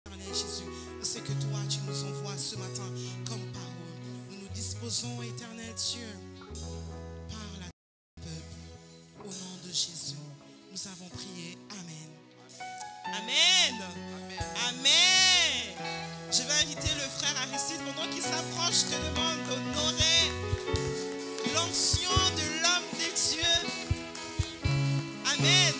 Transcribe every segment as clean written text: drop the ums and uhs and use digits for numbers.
Éternel Jésus, c'est que toi tu nous envoies ce matin comme parole. Nous nous disposons, Éternel Dieu, par la peuple. Au nom de Jésus, nous avons prié. Amen. Amen. Amen. Je vais inviter le frère Aristide pendant qu'il s'approche. Je te demande d'honorer l'onction de l'homme des dieux. Amen.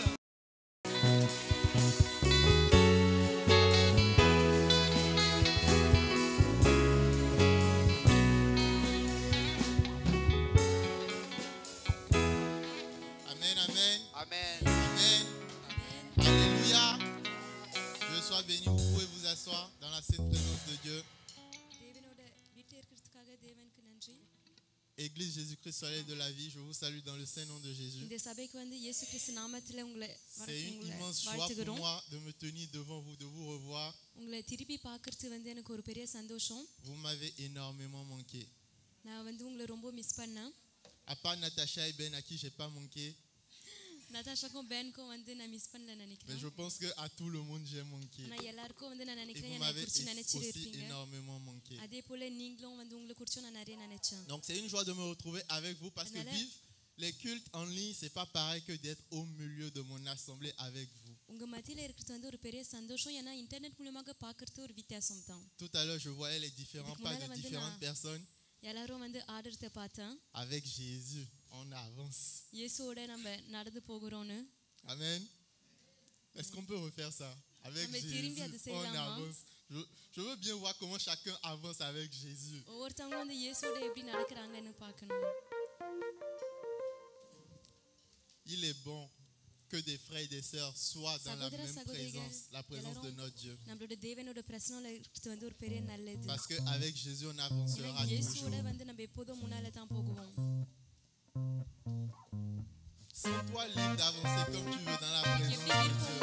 Béni, vous pouvez vous asseoir dans la sainte présence de Dieu. Église Jésus-Christ, soleil de la vie, je vous salue dans le saint nom de Jésus. C'est une immense joie pour moi de me tenir devant vous, de vous revoir. Vous m'avez énormément manqué. À part Natacha et Ben à qui je n'ai pas manqué. Mais je pense qu'à tout le monde j'ai manqué. Et vous m'avez aussi énormément manqué. Donc c'est une joie de me retrouver avec vous parce que vivre les cultes en ligne, c'est pas pareil que d'être au milieu de mon assemblée avec vous. Tout à l'heure je voyais les différents pas de différentes personnes. Avec Jésus, on avance. Amen. Est-ce qu'on peut refaire ça? Avec Jésus, on avance. Je veux bien voir comment chacun avance avec Jésus. Il est bon que des frères et des sœurs soient dans la même présence, la présence de notre Dieu. Parce qu'avec Jésus, on avancera toujours. Sens-toi libre d'avancer comme tu veux dans la présence de Dieu.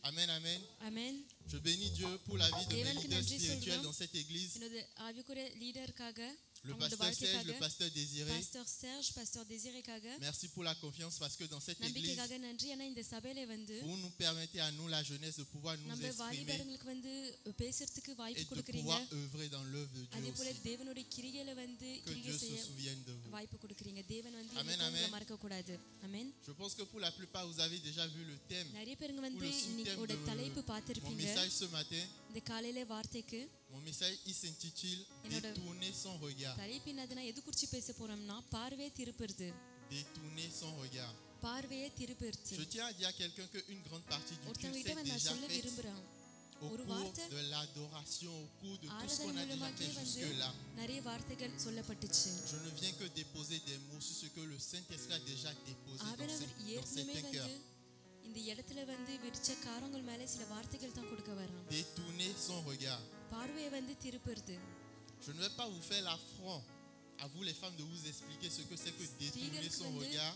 Amen, amen. Amen. Je bénis Dieu pour la vie de mes leaders spirituels dans cette église. Le pasteur Serge, le pasteur Désiré. Merci pour la confiance parce que dans cette église, vous nous permettez à nous, la jeunesse, de pouvoir nous exprimer et de pouvoir œuvrer dans l'œuvre de Dieu aussi. Que Dieu se souvienne de vous. Amen, amen. Je pense que pour la plupart, vous avez déjà vu le thème ou le sous-thème de mon message ce matin. Mon message, il s'intitule « Détourner son regard ». Détourner son regard. Je tiens à dire à quelqu'un qu'une grande partie du culte s'est déjà faite au cours de l'adoration, au cours de tout ce qu'on a déjà fait jusque-là. Je ne viens que déposer des mots sur ce que le Saint-Esprit a déjà déposé dans certains cœurs. Détourner son regard. Je ne vais pas vous faire l'affront à vous les femmes de vous expliquer ce que c'est que détourner son regard.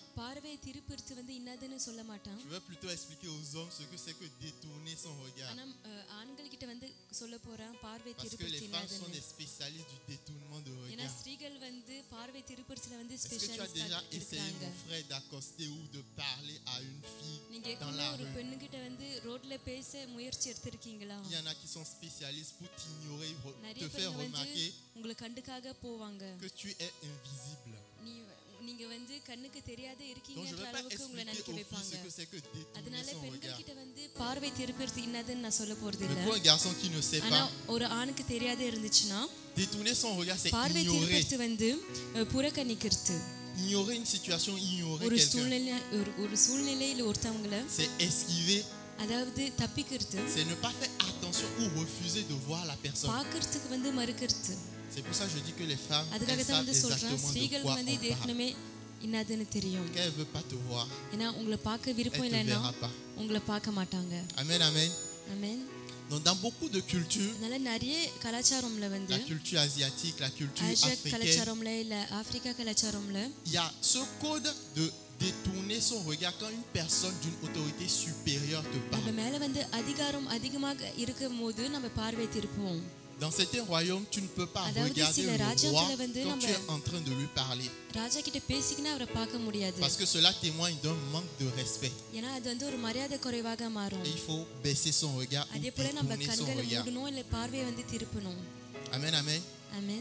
Je vais plutôt expliquer aux hommes ce que c'est que détourner son regard. Parce que les femmes sont des spécialistes du détournement de regard. Est-ce que tu as déjà essayé, mon frère, d'accoster ou de parler à une fille dans la rue? Il y en a qui sont spécialistes pour t'ignorer, te faire remarquer que tu es invisible. Donc je ne vais pas expliquer aux filles ce que c'est que détourner son regard. Mais pour un garçon qui ne sait pas, détourner son regard, c'est ignorer une situation, ignorer quelqu'un. C'est esquiver. C'est ne pas faire attention ou refuser de voir la personne. C'est pour ça que je dis que les femmes, elles savent exactement de quoi on parle. Qu'elle ne veut pas te voir, elle ne te verra pas. Amen, amen. Donc dans beaucoup de cultures, la culture asiatique, la culture africaine, il y a ce code de détourner son regard quand une personne d'une autorité supérieure te parle. Dans certains royaumes, tu ne peux pas regarder le roi quand tu es en train de lui parler. Parce que cela témoigne d'un manque de respect. Et il faut baisser son regard ou détourner son regard. Amen, amen.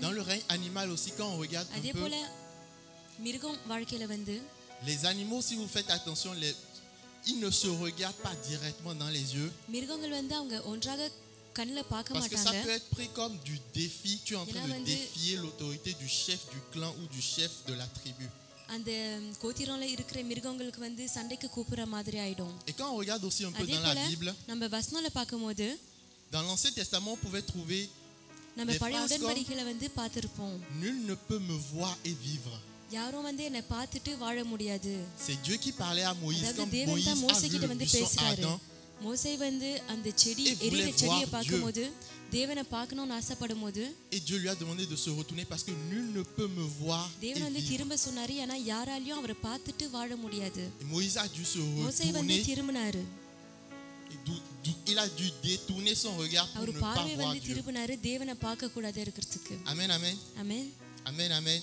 Dans le règne animal aussi, quand on regarde un peu, les animaux, si vous faites attention, ils ne se regardent pas directement dans les yeux. Parce que ça peut être pris comme du défi. Tu es en train de défier l'autorité du chef du clan ou du chef de la tribu. Et quand on regarde aussi un peu dans la Bible, dans l'Ancien Testament, on pouvait trouver des phrases comme « Nul ne peut me voir et vivre ». C'est Dieu qui parlait à Moïse quand Moïse a vu le buisson ardent. Et voulait voir Dieu. Et Dieu lui a demandé de se retourner parce que nul ne peut me voir et vivre. Et Moïse a dû se retourner. Il a dû détourner son regard pour ne pas voir Dieu. Amen, amen. Amen, amen.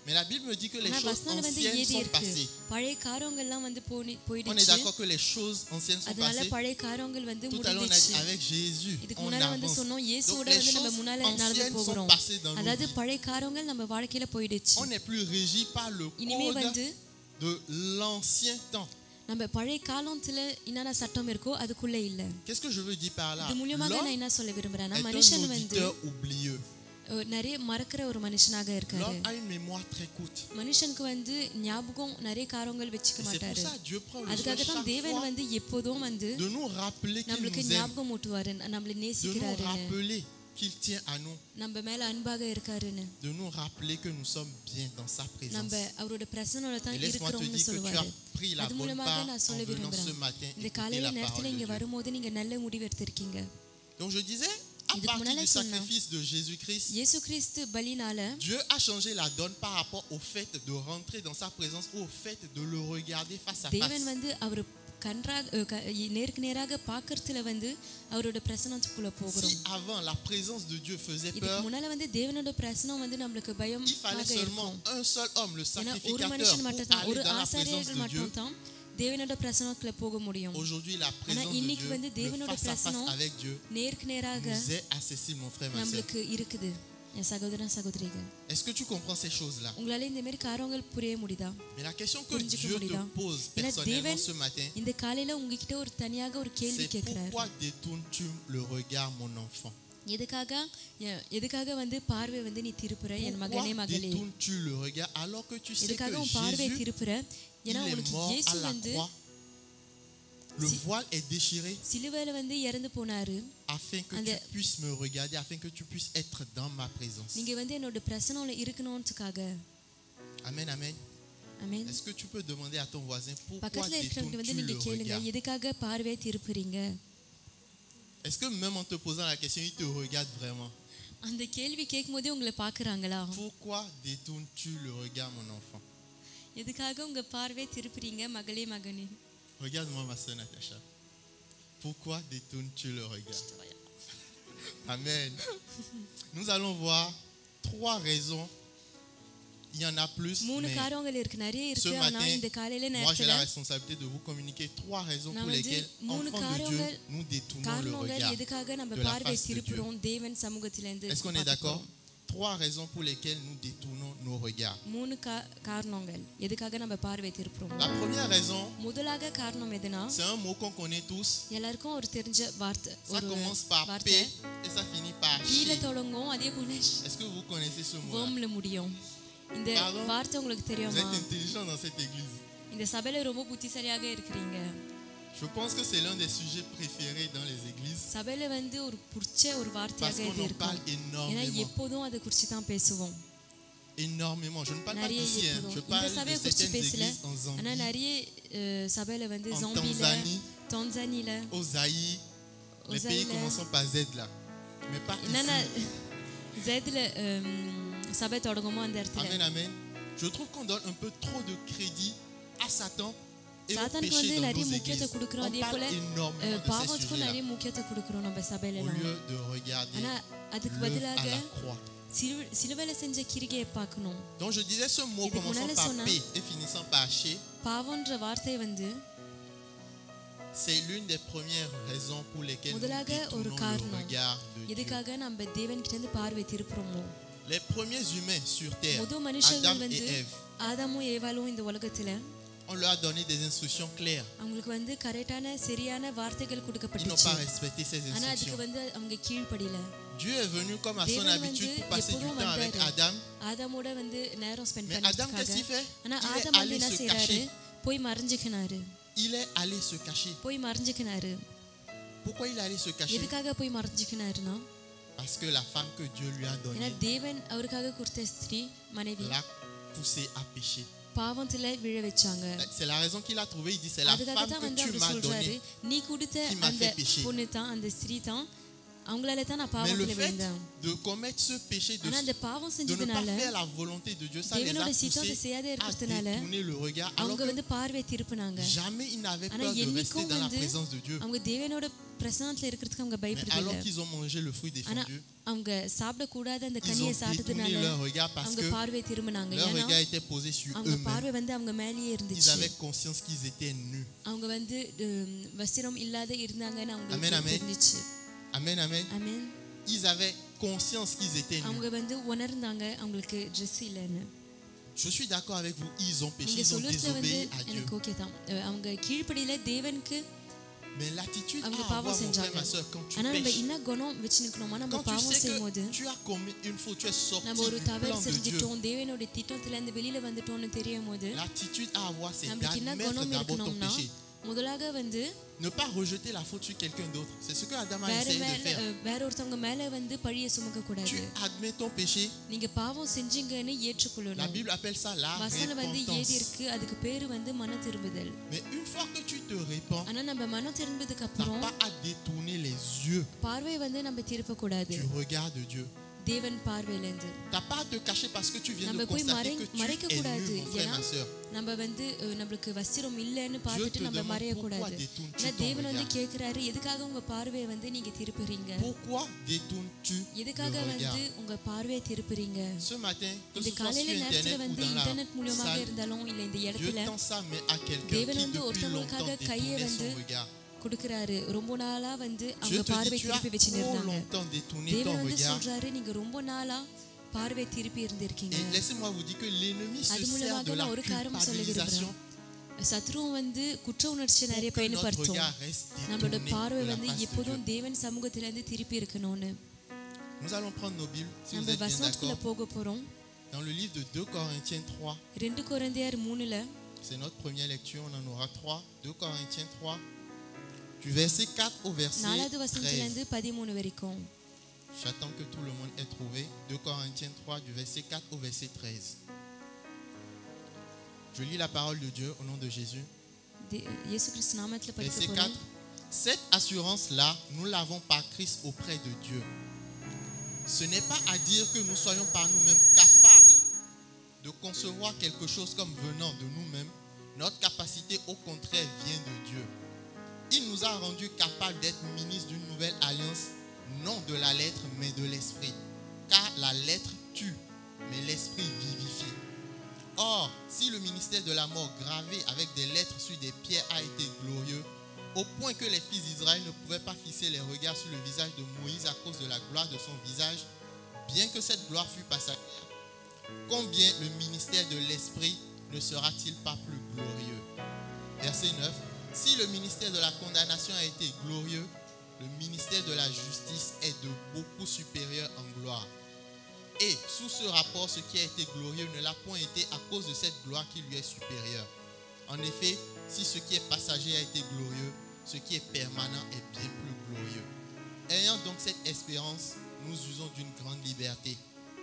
Mais la Bible me dit que les choses anciennes sont passées. On est d'accord que les choses anciennes sont passées. Tout à l'heure, on a dit avec Jésus, on avance. Donc les choses anciennes sont passées dans nos vies. On n'est plus régi par le code de l'ancien temps. Qu'est-ce que je veux dire par là? L'homme est un auditeur oublieux. L'homme a une mémoire très courte. Et c'est pour ça que Dieu prend le soin chaque fois de nous rappeler qu'il nous aime, de nous rappeler qu'il tient à nous, de nous rappeler que nous sommes bien dans sa présence. Et laisse-moi te dire que tu as pris la bonne part en venant ce matin écouter la parole de Dieu. Donc je disais, à partir du sacrifice de Jésus-Christ, Dieu a changé la donne par rapport au fait de rentrer dans sa présence ou au fait de le regarder face à face. Si avant la présence de Dieu faisait peur, il fallait seulement un seul homme, le sacrificateur, pour aller dans la présence de Dieu. Aujourd'hui, la présence de Dieu, le face à face avec Dieu, nous est accessible, mon frère, ma soeur. Est-ce que tu comprends ces choses-là? Mais la question que Dieu te pose personnellement ce matin, c'est pourquoi détournes-tu le regard, mon enfant? Pourquoi détournes-tu le regard alors que tu sais que Jésus, il est mort à la croix Le voile est déchiré afin que tu puisses me regarder, afin que tu puisses être dans ma présence. Amen, amen. Amen. Est-ce que tu peux demander à ton voisin pourquoi détournes-tu le regard? Est-ce que même en te posant la question, il te regarde vraiment? Pourquoi détournes-tu le regard, mon enfant? Regarde-moi, ma soeur Natacha. Pourquoi détournes-tu le regard? Amen. Nous allons voir 3 raisons. Il y en a plus, mais ce matin, moi j'ai la responsabilité de vous communiquer 3 raisons pour lesquelles, enfants de Dieu, nous détournons le regard de la face de Dieu. Est-ce qu'on est d'accord? 3 raisons pour lesquelles nous détournons nos regards. La première raison, c'est un mot qu'on connaît tous. Ça commence par P et ça finit par Ch. Est-ce que vous connaissez ce mot-là? Pardon, vous êtes intelligent dans cette église. Je pense que c'est l'un des sujets préférés dans les églises. Parce qu'on en parle énormément. Énormément. Je ne parle pas d'ici, je parle de certaines églises en Zambie, en Tanzanie, au Zaïre, les pays commençant par Z là. Mais pas ici. Amen, amen. Je trouve qu'on donne un peu trop de crédit à Satan et au péché dans nos églises. On parle énormément de ces sujets-là au lieu de regarder l'œuvre à la croix. Donc je disais ce mot commençant par P et finissant par Ch. C'est l'une des premières raisons pour lesquelles nous détournons le regard de Dieu. Les premiers humains sur terre, Adam et Ève, on leur a donné des instructions claires. Ils n'ont pas respecté ces instructions. Dieu est venu comme à son habitude pour passer du temps avec Adam. Mais Adam, qu'est-ce qu'il fait? Il est allé se cacher. Il est allé se cacher. Pourquoi il est allé se cacher? Parce que la femme que Dieu lui a donnée l'a poussé à pécher. C'est la raison qu'il a trouvée. Il dit, c'est la femme que tu m'as donnée qui m'a fait pécher. Mais le fait de commettre ce péché, de ne pas faire la volonté de Dieu, ça les a poussés à détourner le regard, alors que jamais ils n'avaient peur de rester dans la présence de Dieu. Mais alors qu'ils ont mangé le fruit défendu, ils ont détourné leur regard parce que leur regard était posé sur eux-mêmes. Ils avaient conscience qu'ils étaient nus. Amen, amen. Amen, amen. Ils avaient conscience qu'ils étaient nus. Je suis d'accord avec vous, ils ont péché, ils ont désobéi à Dieu. Mais l'attitude à avoir, mon frère, ma soeur, quand tu pêches, quand tu sais que tu as commis une faute, tu es sorti du plan de Dieu, l'attitude à avoir, c'est d'admettre d'abord ton péché. Ne pas rejeter la faute sur quelqu'un d'autre. C'est ce que Adam a essayé de faire. Tu admets ton péché. La Bible appelle ça la repentance. Mais une fois que tu te répands, tu n'as pas à détourner les yeux du regard de Dieu. Tu n'as pas à te cacher parce que tu viens de constater que tu es nu, mon frère, ma soeur. Dieu te demande pourquoi détournes-tu ton regard. Pourquoi détournes-tu le regard? Ce matin, que ce soit sur Internet ou dans la salle, Dieu tend sa main à quelqu'un qui depuis longtemps détournait son regard. Je te dis, tu as trop longtemps détourné ton regard. Et laissez-moi vous dire que l'ennemi se sert de la culpabilisation pour que notre regard reste détourné de la face de Dieu. Nous allons prendre nos Bibles, si vous êtes bien d'accord, dans le livre de 2 Corinthiens 3. C'est notre première lecture, on en aura 3. 2 Corinthiens 3. Du verset 4 au verset 13. J'attends que tout le monde ait trouvé. 2 Corinthiens 3 du verset 4 au verset 13. Je lis la parole de Dieu au nom de Jésus. Verset 4. Cette assurance-là, nous l'avons par Christ auprès de Dieu. Ce n'est pas à dire que nous soyons par nous-mêmes capables de concevoir quelque chose comme venant de nous-mêmes. Notre capacité, au contraire, vient de Dieu. Il nous a rendus capables d'être ministres d'une nouvelle alliance, non de la lettre, mais de l'esprit. Car la lettre tue, mais l'esprit vivifie. Or, si le ministère de la mort gravé avec des lettres sur des pierres a été glorieux, au point que les fils d'Israël ne pouvaient pas fixer les regards sur le visage de Moïse à cause de la gloire de son visage, bien que cette gloire fût passagère, combien le ministère de l'esprit ne sera-t-il pas plus glorieux? Verset 9. Si le ministère de la condamnation a été glorieux, le ministère de la justice est de beaucoup supérieur en gloire. Et sous ce rapport, ce qui a été glorieux ne l'a point été à cause de cette gloire qui lui est supérieure. En effet, si ce qui est passager a été glorieux, ce qui est permanent est bien plus glorieux. Ayant donc cette espérance, nous usons d'une grande liberté.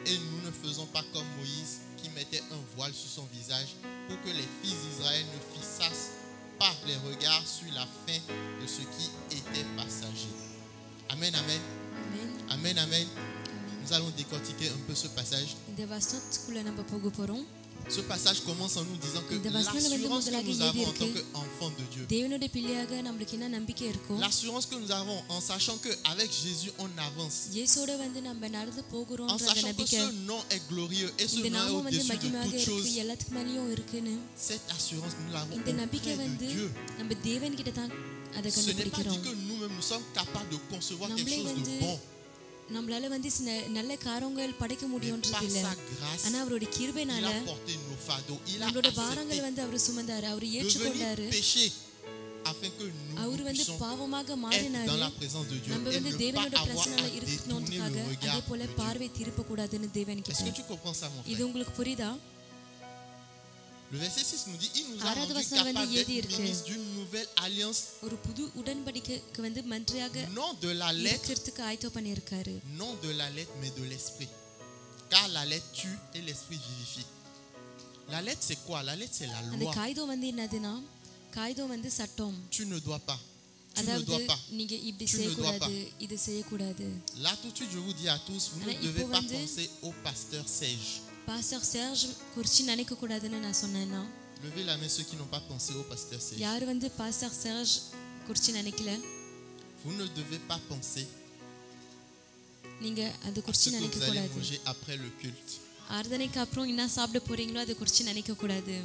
Et nous ne faisons pas comme Moïse qui mettait un voile sur son visage pour que les fils d'Israël ne fixassent pas les regards sur la fin de ce qui était passager. Amen, amen. Amen, amen. Nous allons décortiquer un peu ce passage. Ce passage commence en nous disant que l'assurance que nous avons en tant qu'enfants de Dieu, l'assurance que nous avons en sachant qu'avec Jésus on avance, en sachant que ce nom est glorieux et ce nom est au-dessus de toutes choses, cette assurance nous l'avons auprès de Dieu. Ce n'est pas dit que nous-mêmes nous sommes capables de concevoir quelque chose de bon. நம்மளால நல்ல காரியங்கள் படைக்க முடியும்ன்றது இல்ல. ஆனா அவருடைய கிருபைனால நம்மளோட பாரங்கள் அவர் சுமந்தாரு, அவர் ஏற்றுக்கொண்டாரு. அவர் பாவமாக மாறினாரு. நம்ம தேவனோட பிரசன்னல இருக்கணும்ன்றதுக்காக அதே போல பார்வை திருப்ப கூடாதுன்னு தேவன் கிட்ட. இது உங்களுக்கு புரியுதா? Le verset 6 nous dit, il nous a rendu capables d'être ministres d'une nouvelle alliance, non de la lettre, non de la lettre, mais de l'esprit. Car la lettre tue et l'esprit vivifie. La lettre c'est quoi? La lettre c'est la loi. Tu ne dois pas. Tu ne dois pas. Tu ne dois pas. Là tout de suite je vous dis à tous, vous ne devez pas penser au pasteur Serge. Pasteur Serge குறிச்சி நினைக்க கூடாதுன்னு நான் சொன்னேனா? Levez la main ceux qui n'ont pas pensé au pasteur Serge. யார் Pasteur Serge குறிச்சி நினைக்கல? Vous ne devez pas penser. நீங்க அது குறிச்சி நினைக்க கூடாது. Vous allez manger après le culte. ஆராதனைக்கு அப்புறம் என்ன சாப்பிட போறீங்களோ அது குறிச்சி நினைக்க கூடாது.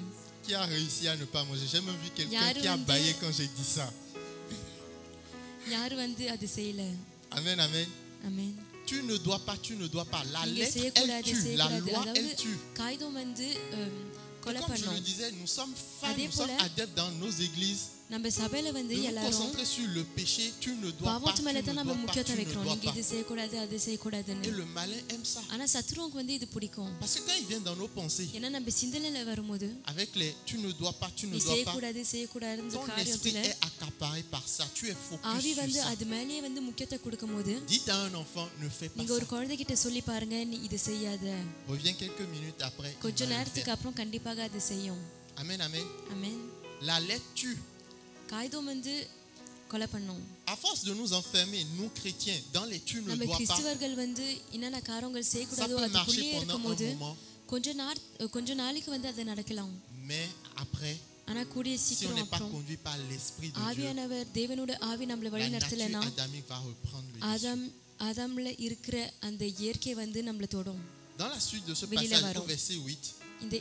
Qui a réussi à ne pas manger? J'ai même vu quelqu'un qui a baillé quand j'ai dit ça. யார் அது செய்யல? Amen, amen. Amen. Tu ne dois pas, tu ne dois pas. La lettre, elle tue. La loi, elle tue. Comme je le disais, nous sommes femmes, nous sommes adeptes dans nos églises. De nous concentrer sur le péché, tu ne dois pas, tu ne dois pas, tu ne dois pas. Et le malin aime ça. Parce que quand il vient dans nos pensées, avec les tu ne dois pas, tu ne dois pas, ton esprit est accaparé par ça. Tu es focus sur ça. Dites à un enfant, ne fais pas ça. Reviens quelques minutes après. Amen, amen. La lettre tue. À force de nous enfermer, nous chrétiens, dans les tu ne dois pas, ça peut marcher pendant un moment. Mais après, si on n'est pas conduit par l'Esprit de Dieu, la nature adamique va reprendre le dessus. Dans la suite de ce passage, au verset 8, on nous dit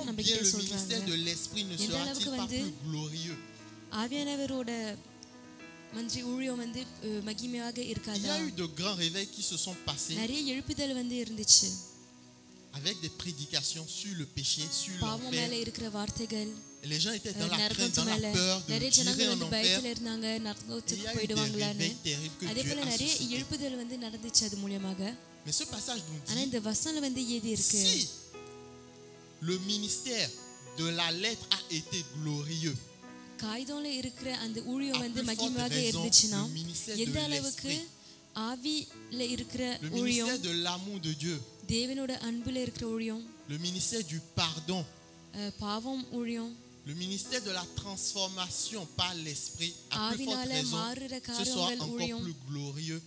combien le ministère de l'Esprit ne sera-t-il pas plus glorieux? Il y a eu de grands réveils qui se sont passés avec des prédications sur le péché, sur l'enfer. Les gens étaient dans la crainte, dans la peur de tirer en enfer. Il y a eu des réveils terribles que Dieu a suscités. Mais ce passage nous dit, si le ministère de la lettre a été glorieux, காய்தோல இருக்கிற அந்த ஊழியம் வந்து மகிமையாக இருந்துச்சுன்னா எந்த அளவுக்கு ஆவில இருக்கிற ஊழியம், de l'amour de Dieu, தேவனோட அன்புல இருக்கிற ஊழியம், le ministère du pardon, பாவம் ஊழியம், le ministère de la transformation par l'esprit, à plus forte raison, ce soit encore plus glorieux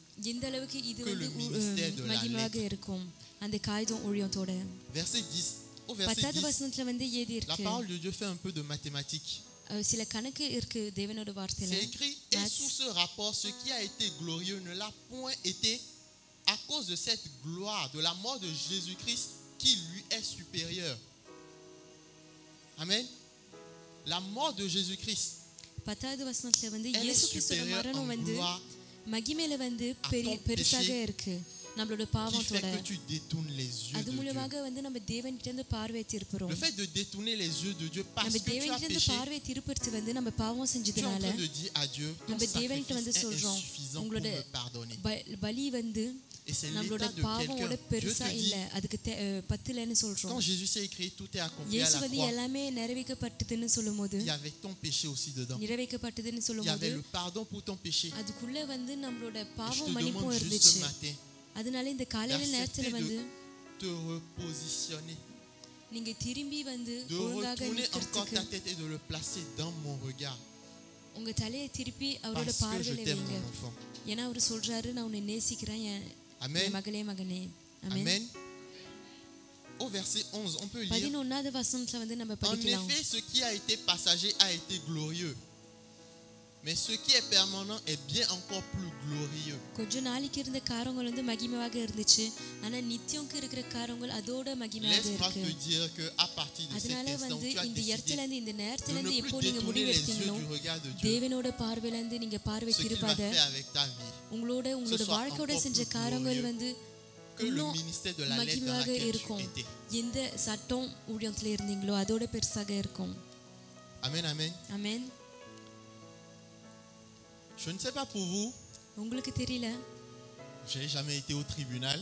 que le ministère de la lettre. அந்த காய்தோம் ஊழியத்தோட verset 10 au verset 10, la parole de Dieu fait un peu de mathématiques. சில கணக்கு இருக்கு தேவனோட வார்த்தையில. C'est écrit, et sous ce rapport, ce qui a été glorieux ne l'a point été à cause de cette gloire, de la mort de Jésus-Christ qui lui est supérieure. Amen. La mort de Jésus-Christ, பத்தாவது வசனத்துல வந்து இயேசு கிறிஸ்துவோட மரணம் வந்து மகிமையில வந்து பெருசாக இருக்கு நம்மளோட பாவத்தோட. அது மூலமாக வந்து நம்ம தேவனிட்ட இருந்து பார்வை திருப்புறோம். Le fait de détourner les yeux de Dieu parce que tu as péché, தேவனிட்ட இருந்து பார்வை திருப்புறது வந்து நம்ம பாவம் செஞ்சதுனால நம்ம தேவனிட்ட வந்து சொல்றோம் உங்களோட பலி வந்து நம்மளோட பாவமோட பெருசா இல்ல, அதுக்கு பத்தலன்னு சொல்றோம். Quand Jésus s'est écrit, tout est accompli à இயேசு la வந்து croix. எல்லாமே நிறைவேற்றப்பட்டதுன்னு சொல்லும்போது Il y avait ton péché aussi dedans. நிறைவேற்றப்பட்டதுன்னு Il y சொல்லும்போது avait le pardon pour ton péché. அதுக்குள்ள வந்து நம்மளோட Je பாவம் te மன்னிப்பும் demande juste இருந்துச்சு. ce matin அதனால இந்த காலையில நேரத்துல வந்து de te repositionner, நீங்க திரும்பி வந்து de ஒழுங்காக retourner encore நிக்கிறதுக்கு ta tête et de le placer dans mon regard. உங்க தலையை திருப்பி அவரோட Parce que je பார்வையில t'aime, வைங்க. mon enfant. ஏன்னா அவர் சொல்றாரு நான் உன்னை நேசிக்கிறேன் என் Amen. மகளே மகனே. ஆமென். Amen. Au verset 11, on peut lire. 11வது வசனத்துல வந்து நம்ம En படிக்கலாம். effet, ce qui a été passager a été glorieux. Mais ce qui est permanent est bien encore plus glorieux. கொஞ்ச நாளைக்கு இருந்த காரியங்கள் வந்து மகிமையாக இருந்துச்சு, ஆனா நித்தியம்க்கு இருக்கிற காரியங்கள் அதோட மகிமையாக இருக்கு. Laisse-moi te dire que à partir de cet அதனால instant, வந்து tu as இந்த இடத்துல இருந்து இந்த décidé நேரத்துல de ne இருந்து plus எப்போ நீங்க détourner les yeux முடிவெடுத்தீங்களோ du regard de Dieu. தேவனோட பார்வையில இருந்து நீங்க பார்வை Ce qu'il va Thiruppatha faire avec ta vie, உங்களோட வாழ்க்கையோட செஞ்ச காரியங்கள் வந்து que le ministère de la lettre dans மகிமையாக laquelle tu இருக்கும். étais. எந்த சட்டம் ஊழியத்துல இருந்தீங்களோ அதோட பெருசாக இருக்கும். Amen, amen. ஆமென். Je ne sais pas pour vous, உங்களுக்கு தெரியல, j'ai jamais été au tribunal,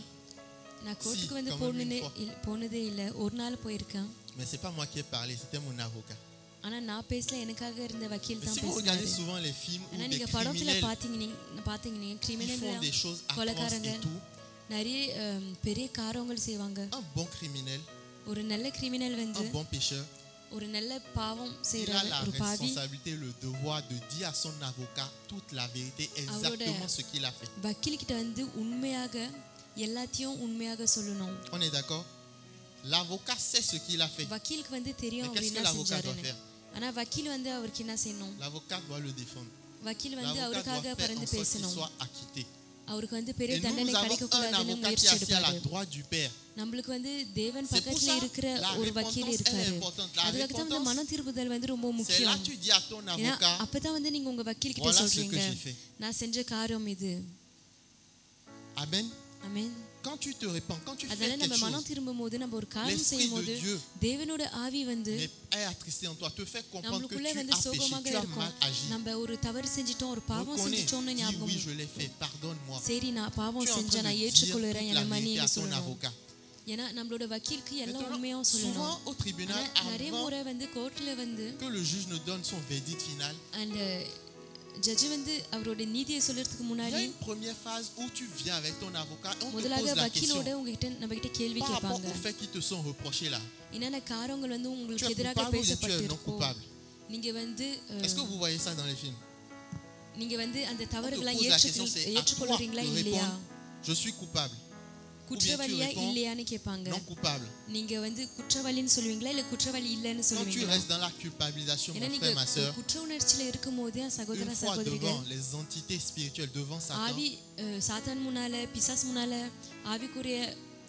நான் கோர்ட்டுக்கு வந்து quand même une போனதே இல்ல. ஒரு நாள் போயிருக்கேன். mais c'est pas moi qui ai parlé, c'était mon avocat. ஆனா நான் பேசல, எனக்காக இருந்த வக்கீல் Mais தான் si vous regardez பேசினாரு. souvent les films où ஆனா des நீங்க படத்துல criminels பாத்தீங்க qui criminal font des choses atroces கொலைகாரங்க et tout, நிறைய பெரிய காரியங்கள் செய்வாங்க. un bon criminel, ஒரு நல்ல கிரிமினல் வந்து un bon pécheur, ஒரு நல்ல பாவம் il செய்யற a la ஒரு பாவி responsabilité, le devoir de dire à son avocat toute la vérité, exactement ce qu'il a fait. வக்கீல் கிட்ட வந்து உண்மையாக எல்லாத்தையும் உண்மையாக சொல்லணும். On est d'accord? L'avocat sait ce qu'il a fait. வக்கீலுக்கு வந்து தெரியும் Mais அவர் qu'est-ce que என்ன l'avocat doit செஞ்சாருன்னு. faire? ஆனா வக்கீல் வந்து அவருக்கு என்ன செய்யணும்? L'avocat doit le défendre. வக்கீல் வந்து L'avocat அவருக்காக doit faire en பரிந்து sorte qu'il பேசணும். soit acquitté. அவருக்கு வந்து பெரிய Et nous, தண்டனை nous avons கிடைக்க un கூடாதுன்னு avocat முயற்சி qui est assis à la எடுப்பாரு. droite du Père. நம்மளுக்கு வந்து தேவன் C'est pour பக்கத்துல ça, இருக்கிற la ஒரு வக்கீல் repentance est இருக்காரு. importante. La அதுக்காக தான் இந்த repentance, மன திருப்புதல் வந்து ரொம்ப c'est là முக்கியம். tu dis à ton ஏன்னா avocat, அப்பதான் வந்து நீங்க உங்க வக்கீல் கிட்ட voilà ce சொல்றீங்க, que j'ai fait. நான் செஞ்ச காரியம் இது. Amen. ஆமென். Quand tu te répands, quand tu fais அதனால நம்ம quelque மனம் chose, திரும்பும்போது நம்ம ஒரு காரியம் l'Esprit செய்யும்போது de Dieu தேவனோட ஆவி வந்து est attristé en toi, te fait comprendre que நம்மளுக்குள்ள tu வந்து as péché, சோகமாக tu as இருக்கும். mal agi. நம்ம ஒரு தவறு செஞ்சிட்டோம், ஒரு பாவம் Reconnais, செஞ்சிட்டோம்னு dis ஞாபகம் oui, je l'ai fait, pardonne-moi. சரி நான் Tu பாவம் es en செஞ்சேன், train நான் de dire ஏற்றுக்கொள்கிறேன், toute la என்ன vérité à மன்னின்னு ton சொல்லணும். avocat. ஏன்னா நம்மளோட வக்கீலுக்கு எல்லாம் Maintenant, உண்மையாவும் சொல்லணும். souvent au tribunal, ஆனா நிறைய avant முறை வந்து கோர்ட்ல வந்து que le juge ne donne son verdict final, அந்த ஜட்ஜ் வந்து அவரோட நீதியை சொல்றதுக்கு il y முன்னாடி a une première phase où tu viens avec ton avocat et on te முதலாக pose la வக்கீலோட question உங்ககிட்ட நம்ம கிட்ட கேள்வி par rapport கேட்பாங்க. aux faits qui te sont reprochés là. என்னென்ன காரியங்கள் வந்து Tu உங்களுக்கு es எதிராக coupable ou bien tu es non பேசப்பட்டிருக்கோ coupable? நீங்க வந்து Est-ce que vous voyez ça dans les films? நீங்க வந்து அந்த On te தவறுகளை pose la question, c'est à toi ஏற்றுக்கொள்றீங்களா de இல்லையா, répondre, je suis coupable. குற்றவாளியா réponds, இல்லையான்னு கேட்பாங்க. Non coupable. நீங்க வந்து குற்றவாளின்னு சொல்லுவீங்களா இல்ல குற்றவாளி இல்லைன்னு Quand tu சொல்லுவீங்களா? restes dans la culpabilisation, ஏன்னா mon நீங்க frère, ma soeur, குற்ற உணர்ச்சியில இருக்கும்போது சகோதர une fois சகோதரிகள் devant les entités spirituelles, devant Satan, ஆவி சாத்தான் முன்னால பிசாஸ் முன்னால ஆவிக்குரிய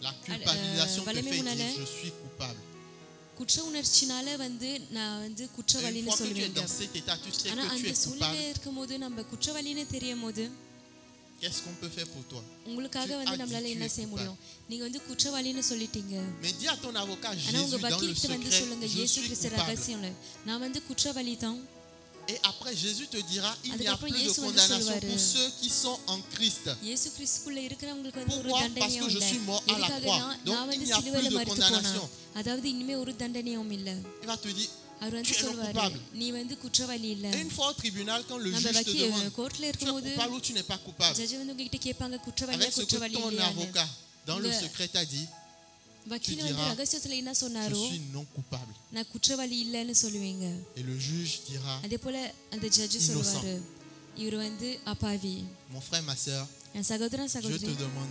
la culpabilisation te வலிமை fait முன்னால dire je suis coupable. குற்ற உணர்ச்சினால வந்து நான் வந்து Et une குற்றவாளின்னு fois que tu es சொல்லுவீங்க. dans cet état, tu sais ஆனா que tu அந்த es சூழ்நிலை coupable. இருக்கும்போது நம்ம குற்றவாளின்னு தெரியும் போது Qu'est-ce qu'on peut faire pour toi? உங்களுக்காக Tu வந்து as நம்மளால dit tu என்ன es செய்ய முடியும்? நீங்க வந்து குற்றவாளின்னு சொல்லிட்டீங்க. Mais dis à ton avocat ஆனா உங்க Jésus dans le வக்கீல்கிட்ட வந்து secret, சொல்லுங்க, je இயேசு suis கிறிஸ்து coupable. ரகசியம்ல நான் வந்து குற்றவாளி தான். Et après Jésus te dira il n'y a அதுக்கப்புறம் plus de இயேசு வந்து condamnation சொல்லுவாரு, pour ceux qui sont en Christ. இயேசு கிறிஸ்துக்குள்ள இருக்கிறவங்களுக்கு வந்து ஒரு Pourquoi? Parce தண்டனையும் que je இல்ல. suis mort à la எதுக்காக croix. நான் Donc il வந்து n'y a சிலுவையில plus de மரித்து போனேன். condamnation. அதாவது இனிமே ஒரு தண்டனையும் இல்ல. Il va te dire tu es non coupable. Et une fois au tribunal, quand le juge te demande, tu es coupable ou tu n'es pas coupable, avec ce que ton avocat dans le secret t'a dit, tu diras, je suis non coupable. Et le juge dira, innocent. Mon frère, ma soeur, je te demande,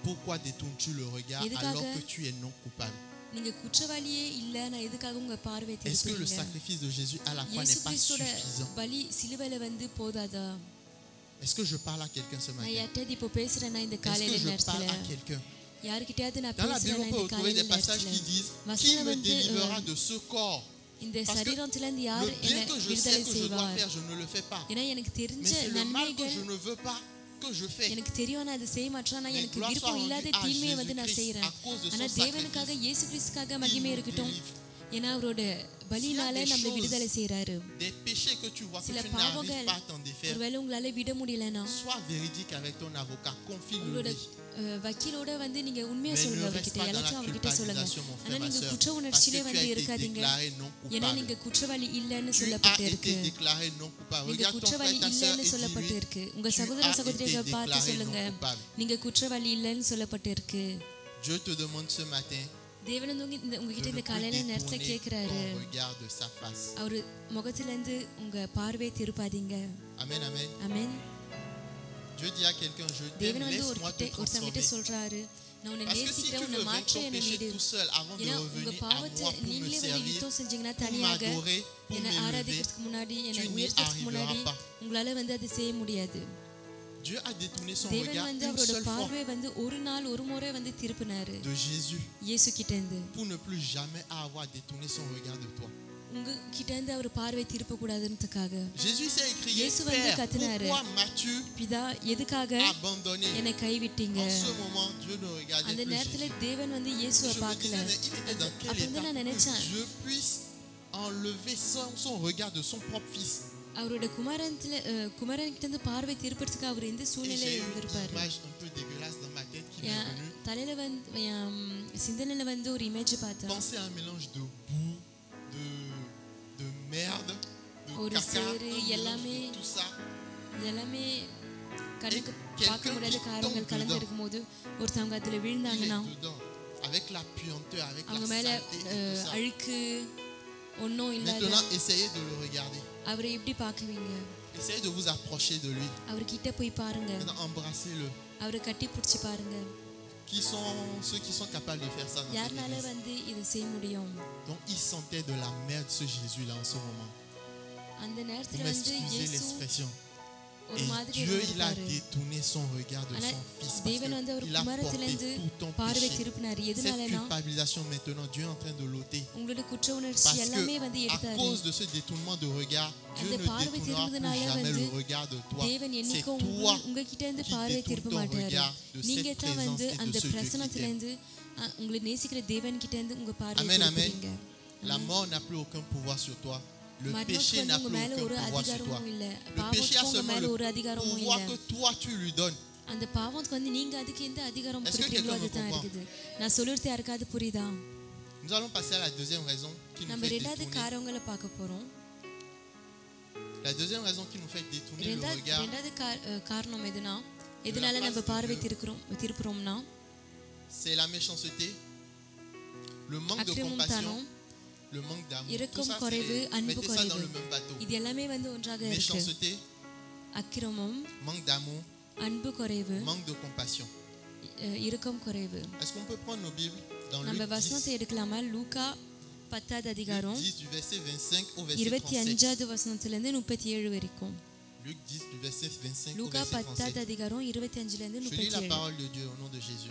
pourquoi détournes-tu le regard alors que tu es non coupable? Est-ce que le sacrifice de Jésus à la croix n'est pas suffisant? Est-ce que je parle à quelqu'un ce matin? Est-ce que je parle à quelqu'un? Dans la Bible, on peut retrouver des passages qui disent, qui me délivrera de ce corps? Parce que le bien que je sais que je dois faire, je ne le fais pas. Mais c'est le mal que je ne veux pas que je fais. Mais gloire soit rendue à Jésus-Christ à cause de son sacrifice. Il nous délivre. S'il y a des choses, des péchés que tu vois que tu n'arrives pas à t'en défaire, sois véridique avec ton avocat, confie-le lui. Mais ne reste pas dans la culpabilisation, mon frère, ma soeur, parce que tu as été déclaré non coupable. Tu as été déclaré non coupable. Regarde ton frère, ta soeur et dis-lui, tu as été déclaré non coupable. Dieu te demande ce matin de ne plus détourner ton regard de sa face. Amen, amen. Dieu dit à quelqu'un, je t'aime, laisse-moi te transformer. Parce que si tu veux vaincre ton péché tout seul avant de revenir à moi pour me servir, pour m'adorer, pour m'élever, tu n'y arriveras pas. Dieu a détourné son regard une seule fois de Jésus pour ne plus jamais avoir détourné son regard de toi. Jésus s'est écrié, Père, pourquoi m'as-tu abandonné? En ce moment, Dieu ne regardait plus Jésus. Je me disais, mais il était dans quel état que Dieu puisse enlever son regard de son propre fils? Et j'ai eu une image un peu dégueulasse dans ma tête qui m'est venue. Pensez à un mélange de boue, de merde, de caca, de tout ça. Et quelqu'un qui tombe dedans. Il est dedans, avec la puanteur, avec la saleté et tout ça. Maintenant, essayez de le regarder. Essayez de vous approcher de lui. Maintenant, embrassez-le. Qui sont ceux qui sont capables de faire ça dans cette église? Donc, il sentait de la merde, ce Jésus-là, en ce moment. Vous m'excusez l'expression. Et Dieu, il a détourné son regard de son fils parce qu'il a porté tout ton péché. Cette culpabilisation maintenant, Dieu est en train de l'ôter. Parce que à cause de ce détournement de regard, Dieu ne détournera plus jamais le regard de toi. C'est toi qui détournes ton regard de cette présence et de ce Dieu qui t'aime. Amen, amen. La mort n'a plus aucun pouvoir sur toi. Le péché n'a plus aucun pouvoir sur toi. Le péché a seulement le pouvoir que toi tu lui donnes. Est-ce que quelqu'un me comprend? Nous allons passer à la deuxième raison qui nous fait détourner. La deuxième raison qui nous fait détourner le regard de la place de Dieu, c'est la méchanceté, le manque de compassion, le manque d'amour. Tout ça, mettez ça dans le même bateau. Méchanceté, manque d'amour, manque de compassion. Est-ce qu'on peut prendre nos Bibles dans Luc 10, du verset 25 au verset 37. Luc 10 du verset 25 au verset 37. Je lis la parole de Dieu au nom de Jésus.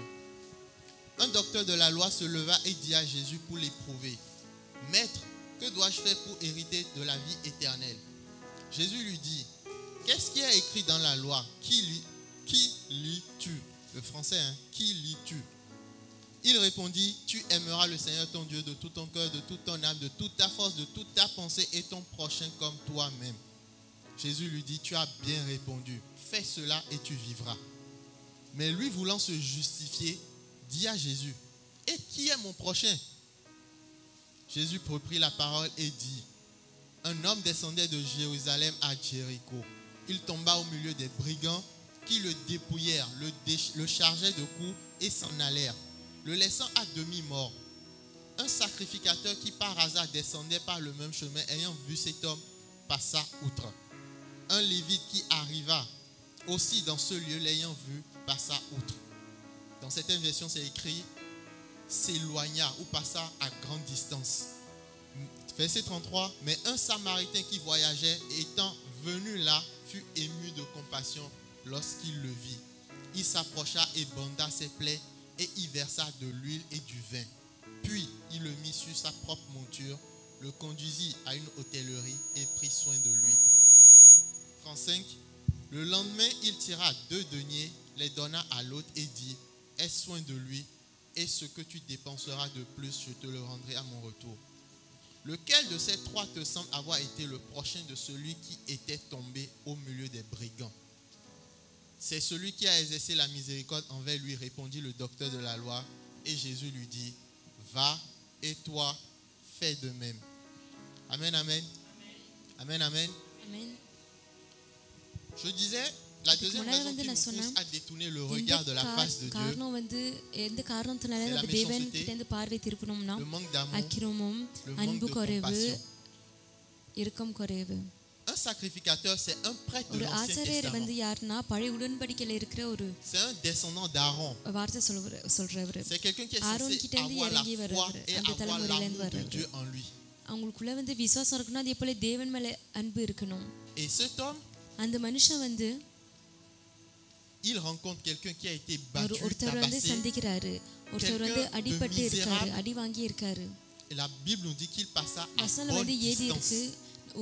Un docteur de la loi se leva et dit à Jésus pour l'éprouver: Maître, que dois-je faire pour hériter de la vie éternelle? Jésus lui dit: Qu'est-ce qui est écrit dans la loi? Qui lis-tu? Le français, hein? Qui lis-tu? Il répondit: Tu aimeras le Seigneur ton Dieu de tout ton cœur, de toute ton âme, de toute ta force, de toute ta pensée, et ton prochain comme toi-même. Jésus lui dit: Tu as bien répondu. Fais cela et tu vivras. Mais lui, voulant se justifier, dit à Jésus: Et qui est mon prochain? Jésus prit la parole et dit, un homme descendait de Jérusalem à Jéricho. Il tomba au milieu des brigands qui le dépouillèrent, le chargeaient de coups et s'en allèrent, le laissant à demi mort. Un sacrificateur qui par hasard descendait par le même chemin, ayant vu cet homme, passa outre. Un lévite qui arriva aussi dans ce lieu, l'ayant vu, passa outre. Dans certaines versions, c'est écrit s'éloigna ou passa à grande distance. Verset 33, mais un Samaritain qui voyageait, étant venu là, fut ému de compassion lorsqu'il le vit. Il s'approcha et banda ses plaies et y versa de l'huile et du vin. Puis il le mit sur sa propre monture, le conduisit à une hôtellerie et prit soin de lui. 35. Le lendemain, il tira 2 deniers, les donna à l'autre et dit, aie soin de lui, et ce que tu dépenseras de plus, je te le rendrai à mon retour. Lequel de ces 3 te semble avoir été le prochain de celui qui était tombé au milieu des brigands? C'est celui qui a exercé la miséricorde envers lui, répondit le docteur de la loi. Et Jésus lui dit, va et toi, fais de même. Amen, amen. Amen, amen. Amen. Je disais, la deuxième raison qui nous pousse à détourner le regard de la face de Dieu, c'est la méchanceté, le manque d'amour, le manque de compassion. Un sacrificateur, c'est un prêtre de l'Ancien Testament. C'est un descendant d'Aaron. C'est quelqu'un qui est censé avoir la foi et avoir l'amour de Dieu en lui. Et cet homme, il rencontre quelqu'un qui a été battu, tabassé, quelqu'un de misérable. Et la Bible nous dit qu'il passa à bonne distance. À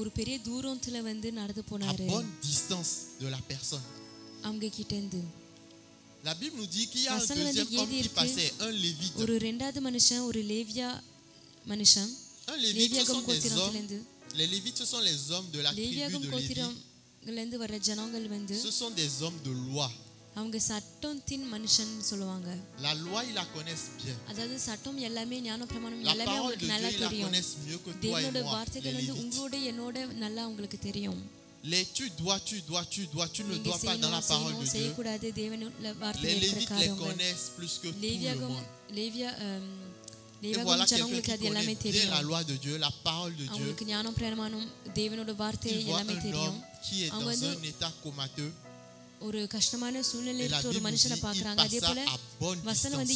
bonne distance de la personne. La Bible nous dit qu'il y a un deuxième homme qui passait, un lévite. Un lévite, ce sont des hommes. Les lévites, ce sont les hommes de la tribu de Lévi. Ce sont des hommes de loi. La loi, ils la connaissent bien. La parole de Dieu, ils la connaissent mieux que toi et moi, les Lévites. Les tu ne dois pas dans la parole de Dieu. Les Lévites les connaissent plus que tout le monde. Et voilà quelqu'un qui connaît bien la loi de Dieu, la parole de Dieu. Il voit un homme qui est dans un état comateux. Et la Bible nous dit, il passa à bonne distance.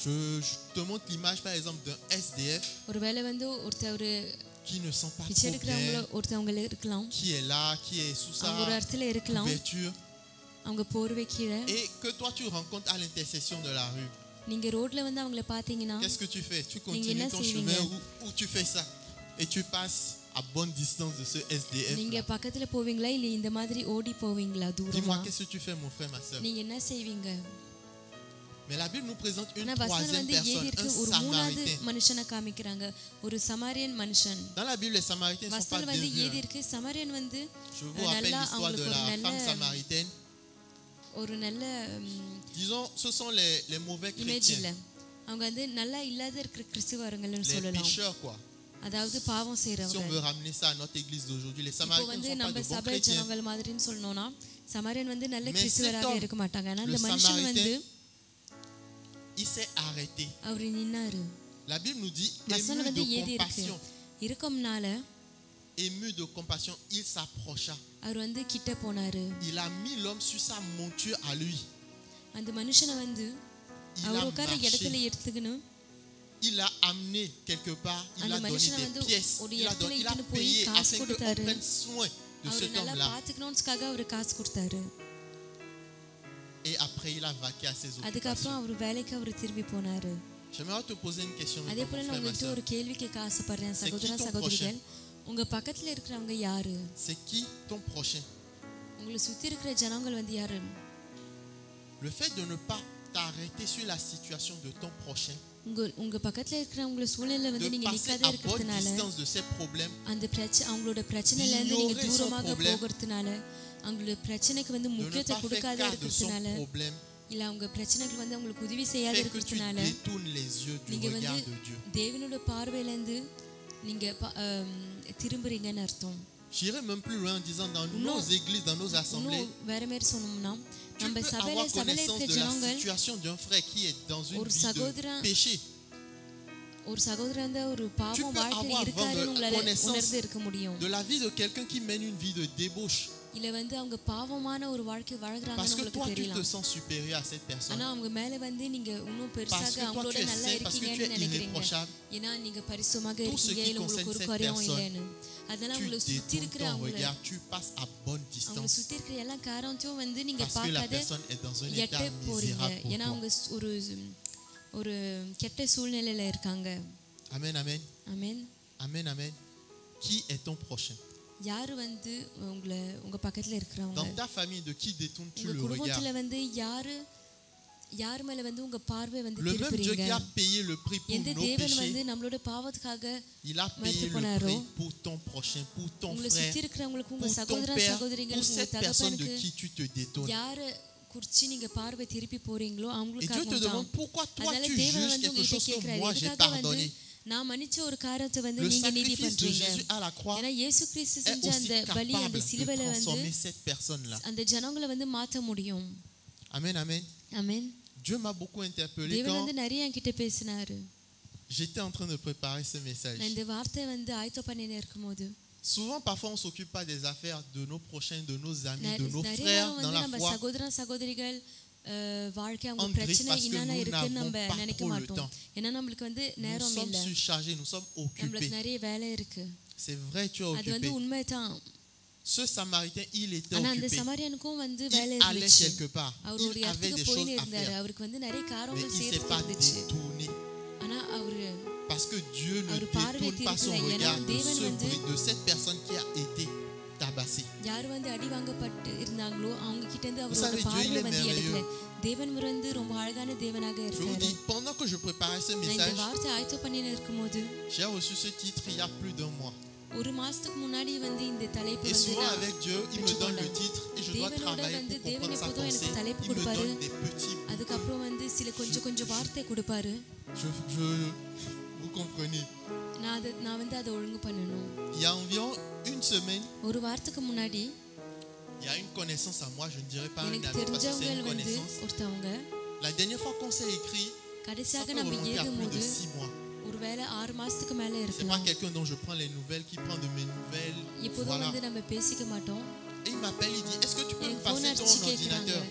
Je te montre l'image par exemple d'un SDF qui ne sent pas trop bien, qui est là, qui est sous sa couverture. Et que toi tu rencontres à l'intersection de la rue. Qu'est-ce que tu fais? Tu continues ton chemin ou tu fais ça? Et tu passes à bonne distance de ce SDF. Dis-moi, qu'est-ce que tu fais, mon frère, ma soeur? Mais la Bible nous présente une troisième personne, un Samaritain. Dans la Bible, les Samaritains ne sont pas bien vus. Je vous rappelle l'histoire de la femme samaritaine. Disons, ce sont les mauvais chrétiens. Les pécheurs, quoi. Si on veut ramener ça à notre église d'aujourd'hui, les Samaritains ne sont pas de bons chrétiens. Mais cet homme, le Samaritain, il s'est arrêté. La Bible nous dit, ému de compassion, il s'approcha. Il a mis l'homme sur sa monture à lui. Il a amené quelque part, il a donné des pièces, il a payé afin qu'on prenne soin de cet homme-là. Et après, il a vaqué à ses occupations. J'aimerais te poser une question, mon frère, ma soeur. C'est qui ton prochain? C'est qui ton prochain? Le fait de ne pas t'arrêter sur la situation de ton prochain, de passer à bonne distance de ses problèmes, d'ignorer son problème, de ne pas faire cas de son problème, இல்ல அவங்க பிரச்சனைகள் வந்து உங்களுக்கு உதவி செய்யாத இருக்கிறதுனால நீங்க வந்து தேவனோட பார்வையில இருந்து நீங்க திரும்புறீங்கன்னு அர்த்தம். J'irai même plus loin en disant dans nos églises, dans nos assemblées, tu peux avoir connaissance de la situation d'un frère qui est dans une vie de péché. ஒரு சகோதரன் ஒரு பாவம் வாழ்க்கையில இருக்காருன்னு உங்களால உணர்ந்து இருக்க முடியும். De la vie de quelqu'un qui mène une vie de débauche. இல்ல வந்து அவங்க பாவமான ஒரு வாழ்க்கை வாழ்றாங்கன்னு உங்களுக்கு தெரியலாம். Parce que toi tu te sens supérieur à cette personne. ஆனா அவங்க மேல வந்து நீங்க இன்னும் பெருசாக அவங்களோட நல்லா இருக்கீங்கன்னு நினைக்கிறீங்க. ஏன்னா நீங்க பரிசுத்தமாக இருக்கீங்க, இல்ல உங்களுக்கு ஒரு குறையும் இல்லைன்னு. அதனால உங்களை சுத்தி இருக்கிறவங்க tu passes à bonne distance. அவங்க சுத்தி இருக்கிற எல்லா காரணத்தையும் வந்து நீங்க பார்க்காத எட்ட போறீங்க. ஏன்னா அவங்க ஒரு கெட்ட சூழ்நிலையில இருக்காங்க. Amen, amen. Amen. Amen, amen. Qui est ton prochain? யார் வந்து உங்க பக்கத்துல இருக்கறவங்க? Dans ta famille, de qui détournes-tu le regard? குடும்பத்துல வந்து யார் மேல வந்து உங்க பார்வை வந்து திருப்புறீங்க? Le même Dieu qui a payé le prix pour nos தேவன் வந்து நம்மளோட பாவத்துக்காக il a payé le prix pour ton prochain, pour ton frère, சுத்தி இருக்கிறவங்களுக்கு உங்க சகோதர சகோதரிகளுக்கு உங்க தகப்பனுக்கு de qui tu te détournes. யார் குறிச்சி நீங்க பார்வை திருப்பி போறீங்களோ அவங்களுக்காக Et Dieu te demande pourquoi toi tu juges quelque chose que moi j'ai pardonné. நான் மன்னிச்ச ஒரு காரியத்தை வந்து நீங்க நீதி பண்றீங்க. ஏன்னா இயேசு கிறிஸ்து செஞ்ச அந்த பலி அந்த சிலுவையில வந்து அந்த ஜனங்களை வந்து மாத்த முடியும். Amen, amen. Amen. Dieu m'a beaucoup interpellé தேவன் வந்து நிறைய என்கிட்ட பேசினாரு. J'étais en train de préparer ce message. நான் இந்த வார்த்தை வந்து ஆயத்த பண்ணினே இருக்கும்போது souvent parfois on s'occupe pas des affaires de nos prochains, de nos amis, de nos frères dans la foi. சகோதர சகோதரிகள் வாழ்க்கை அவங்க பிரச்சனை என்னன்னா இருக்குன்னு நம்ம நினைக்க மாட்டோம். ஏன்னா நமக்கு வந்து நேரம் இல்ல. Nous sommes surchargés, nous sommes occupés. நமக்கு நிறைய வேலை இருக்கு. C'est vrai, tu es occupé. அது வந்து உண்மைதான். Ce Samaritain, il était occupé. அந்த சமாரியனுக்கும் வந்து வேலை இருந்துச்சு. Il allait quelque part. அவர் ஒரு இடத்துக்கு போயிருந்தாரு. அவருக்கு வந்து நிறைய காரியங்கள் சேர்த்து இருந்துச்சு. ஆனா அவர் parce que Dieu ne détourne pas son regard de cette personne qui a été tabassée. யார் வந்து அடி வாங்கப்பட்டு இருந்தாங்களோ அவங்க கிட்ட இருந்து அவரோட பார்வை வந்து எடுக்கல. தேவன் வந்து ரொம்ப அழகான தேவனாக இருக்காரு. Pendant que je préparais ce message, இந்த வார்த்தை ஆயத்த பண்ணினே இருக்கும்போது j'ai reçu ce titre il y a plus d'un mois. ஒரு மாசத்துக்கு முன்னாடி வந்து இந்த தலைப்பு வந்து souvent avec Dieu il me donne le titre et je dois travailler pour comprendre sa pensée. தலைப்பு கொடுப்பாரு. அதுக்கு அப்புறம் வந்து சில கொஞ்சம் வார்த்தை கொடுப்பாரு. Vous comprenez? நான் வந்து அதை ஒழுங்கு பண்ணணும். Il y a environ une semaine, ஒரு வாரத்துக்கு முன்னாடி il y a une connaissance à moi, je ne dirais pas un ami parce que c'est une connaissance. La dernière fois qu'on s'est écrit, ça peut remonter à plus de 6 mois. ஒருவேளை 6 மாசத்துக்கு மேல C'est இருக்கலாம். pas quelqu'un dont je prends les nouvelles, qui prend de mes nouvelles. இப்போதான் வந்து நம்ம பேசிக்க மாட்டோம். Et il m'appelle, il dit, est-ce que tu peux me passer ton ordinateur?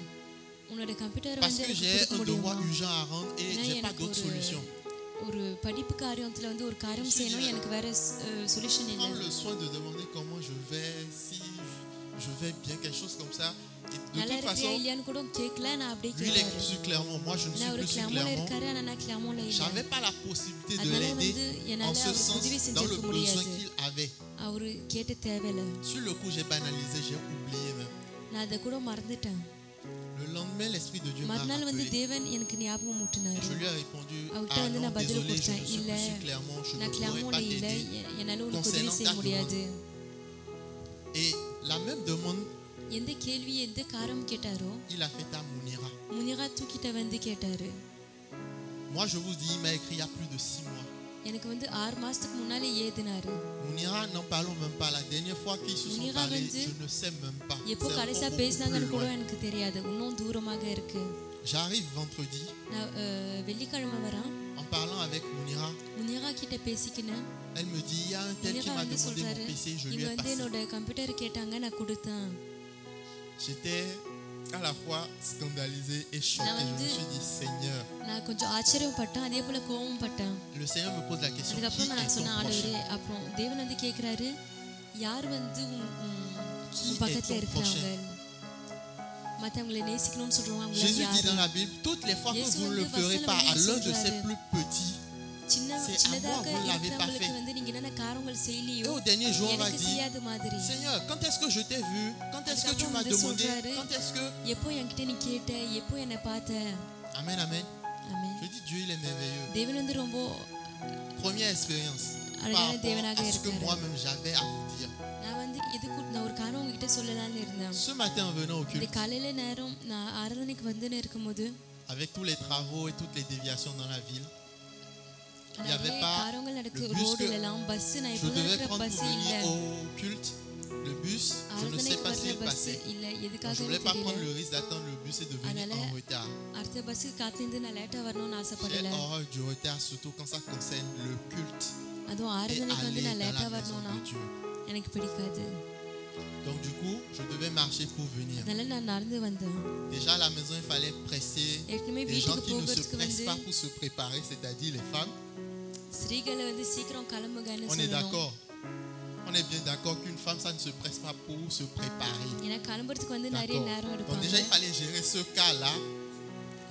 உன்னோட computer Parce que j'ai un devoir urgent à rendre et j'ai pas d'autre solution. ஒரு படிப்பு காரியத்துல வந்து ஒரு காரியம் செய்யணும், எனக்கு வேற சொல்யூஷன் இல்ல. Prends le soin de demander comment je vais, si je vais bien, quelque chose comme ça. Et de toute façon, lui il est plus clairement, moi je ne suis plus clairement. J'avais pas la possibilité de l'aider en ce sens dans le besoin qu'il avait. Sur le coup j'ai banalisé, j'ai oublié même. Le lendemain, l'Esprit de Dieu m'a rappelé. Je lui ai répondu, non, désolé, je ne suis plus clairement, je ne pourrais pas t'aider concernant ta demande. Et la même demande, il a fait à Mounira. Moi, je vous dis, il m'a écrit il y a plus de 6 mois. Mounira, n'en parlons même pas. La dernière fois qu'ils se sont parlé, je ne sais même pas. J'arrive vendredi. En parlant avec Mounira, elle me dit, il y a un tel qui m'a demandé mon PC, je lui ai passé. J'étais à la fois scandalisé et choqué. Je me suis dit, Seigneur. Le Seigneur me pose la question, qui est ton prochain? Qui est ton prochain? Jésus dit dans la Bible, toutes les fois que vous ne le ferez pas à l'un de ses plus petits, c'est à moi, vous ne l'avez pas fait. Et au dernier jour, on va dire, Seigneur, quand est-ce que je t'ai vu? Quand est-ce que tu m'as demandé? Quand est-ce que... Amen, amen. Je dis, Dieu, il est merveilleux. Première expérience par rapport à ce que moi-même j'avais à vous dire. Ce matin en venant au culte, avec tous les travaux et toutes les déviations dans la ville, il n'y avait pas le bus que je devais prendre pour venir au culte. Le bus, je ne sais pas s'il passait. Je ne voulais pas prendre le risque d'attendre le bus et de venir en retard. J'ai horreur du retard, surtout quand ça concerne le culte et aller dans la maison de Dieu. Donc du coup, je devais marcher pour venir. Déjà à la maison, il fallait presser. Des gens qui ne se pressent pas pour se préparer, c'est-à-dire les femmes. On est d'accord. On est bien d'accord qu'une femme, ça ne se presse pas pour se préparer. D'accord. Donc déjà, il fallait gérer ce cas-là.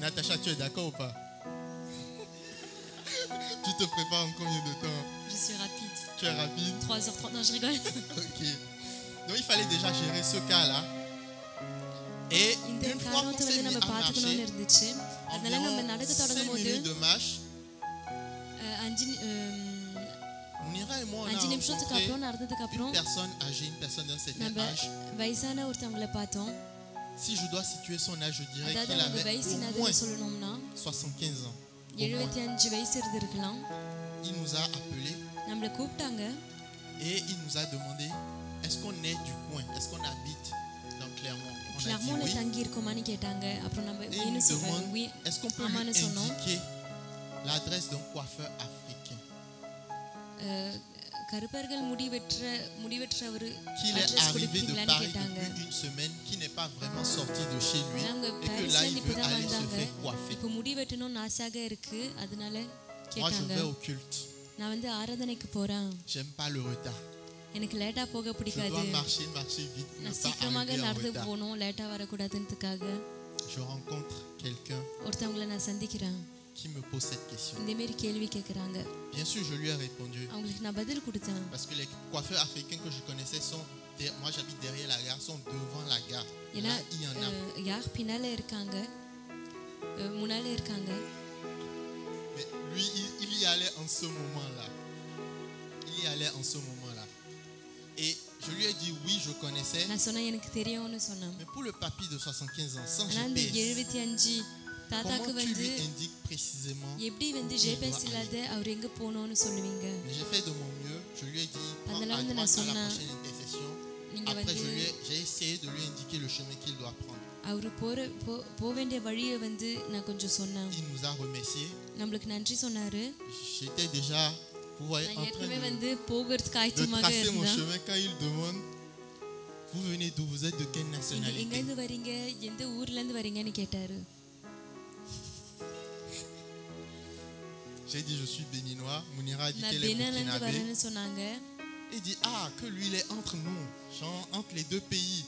Natacha, tu es d'accord ou pas? Tu te prépares en combien de temps? Je suis rapide. Tu es rapide? 3h30, non, je rigole. Ok. Donc il fallait déjà gérer ce cas-là. Et une fois qu'on s'est mis à marcher, environ 5 minutes de marche, Munira et moi, on a rencontré une personne âgée, une personne d'un certain âge. Si je dois situer son âge, je dirais qu'il avait au moins 75 ans. Il nous a appelés et il nous a demandé est-ce qu'on est du coin, est-ce qu'on habite dans Clermont? On a dit oui. Et il nous demande est-ce qu'on peut lui indiquer l'adresse d'un coiffeur africain qu'il est arrivé de Paris depuis une semaine, qui n'est pas vraiment sorti de chez lui et que là il veut aller se faire coiffer. Moi je vais au culte. J'aime pas le retard. Je dois marcher vite pour ne pas arriver en retard. Je rencontre quelqu'un qui me pose cette question. Bien sûr, je lui ai répondu. Parce que les coiffeurs africains que je connaissais sont, moi j'habite derrière la gare, sont devant la gare. Là, il y en a. Mais lui, il y allait en ce moment-là. Il y allait en ce moment-là. Et je lui ai dit oui, je connaissais. Mais pour le papy de 75 ans, sans GPS, comment tu lui indiques précisément où il doit aller? Mais j'ai fait de mon mieux. Je lui ai dit prends à droite à la prochaine intercession. Après, j'ai essayé de lui indiquer le chemin qu'il doit prendre. Il nous a remerciés. J'étais déjà, vous voyez, en train de tracer mon chemin quand il demande vous venez d'où, vous êtes de quelle nationalité? J'ai dit je suis béninois. Munira a dit qu'elle est burkinabé. Il dit que lui il est entre nous, genre entre les deux pays.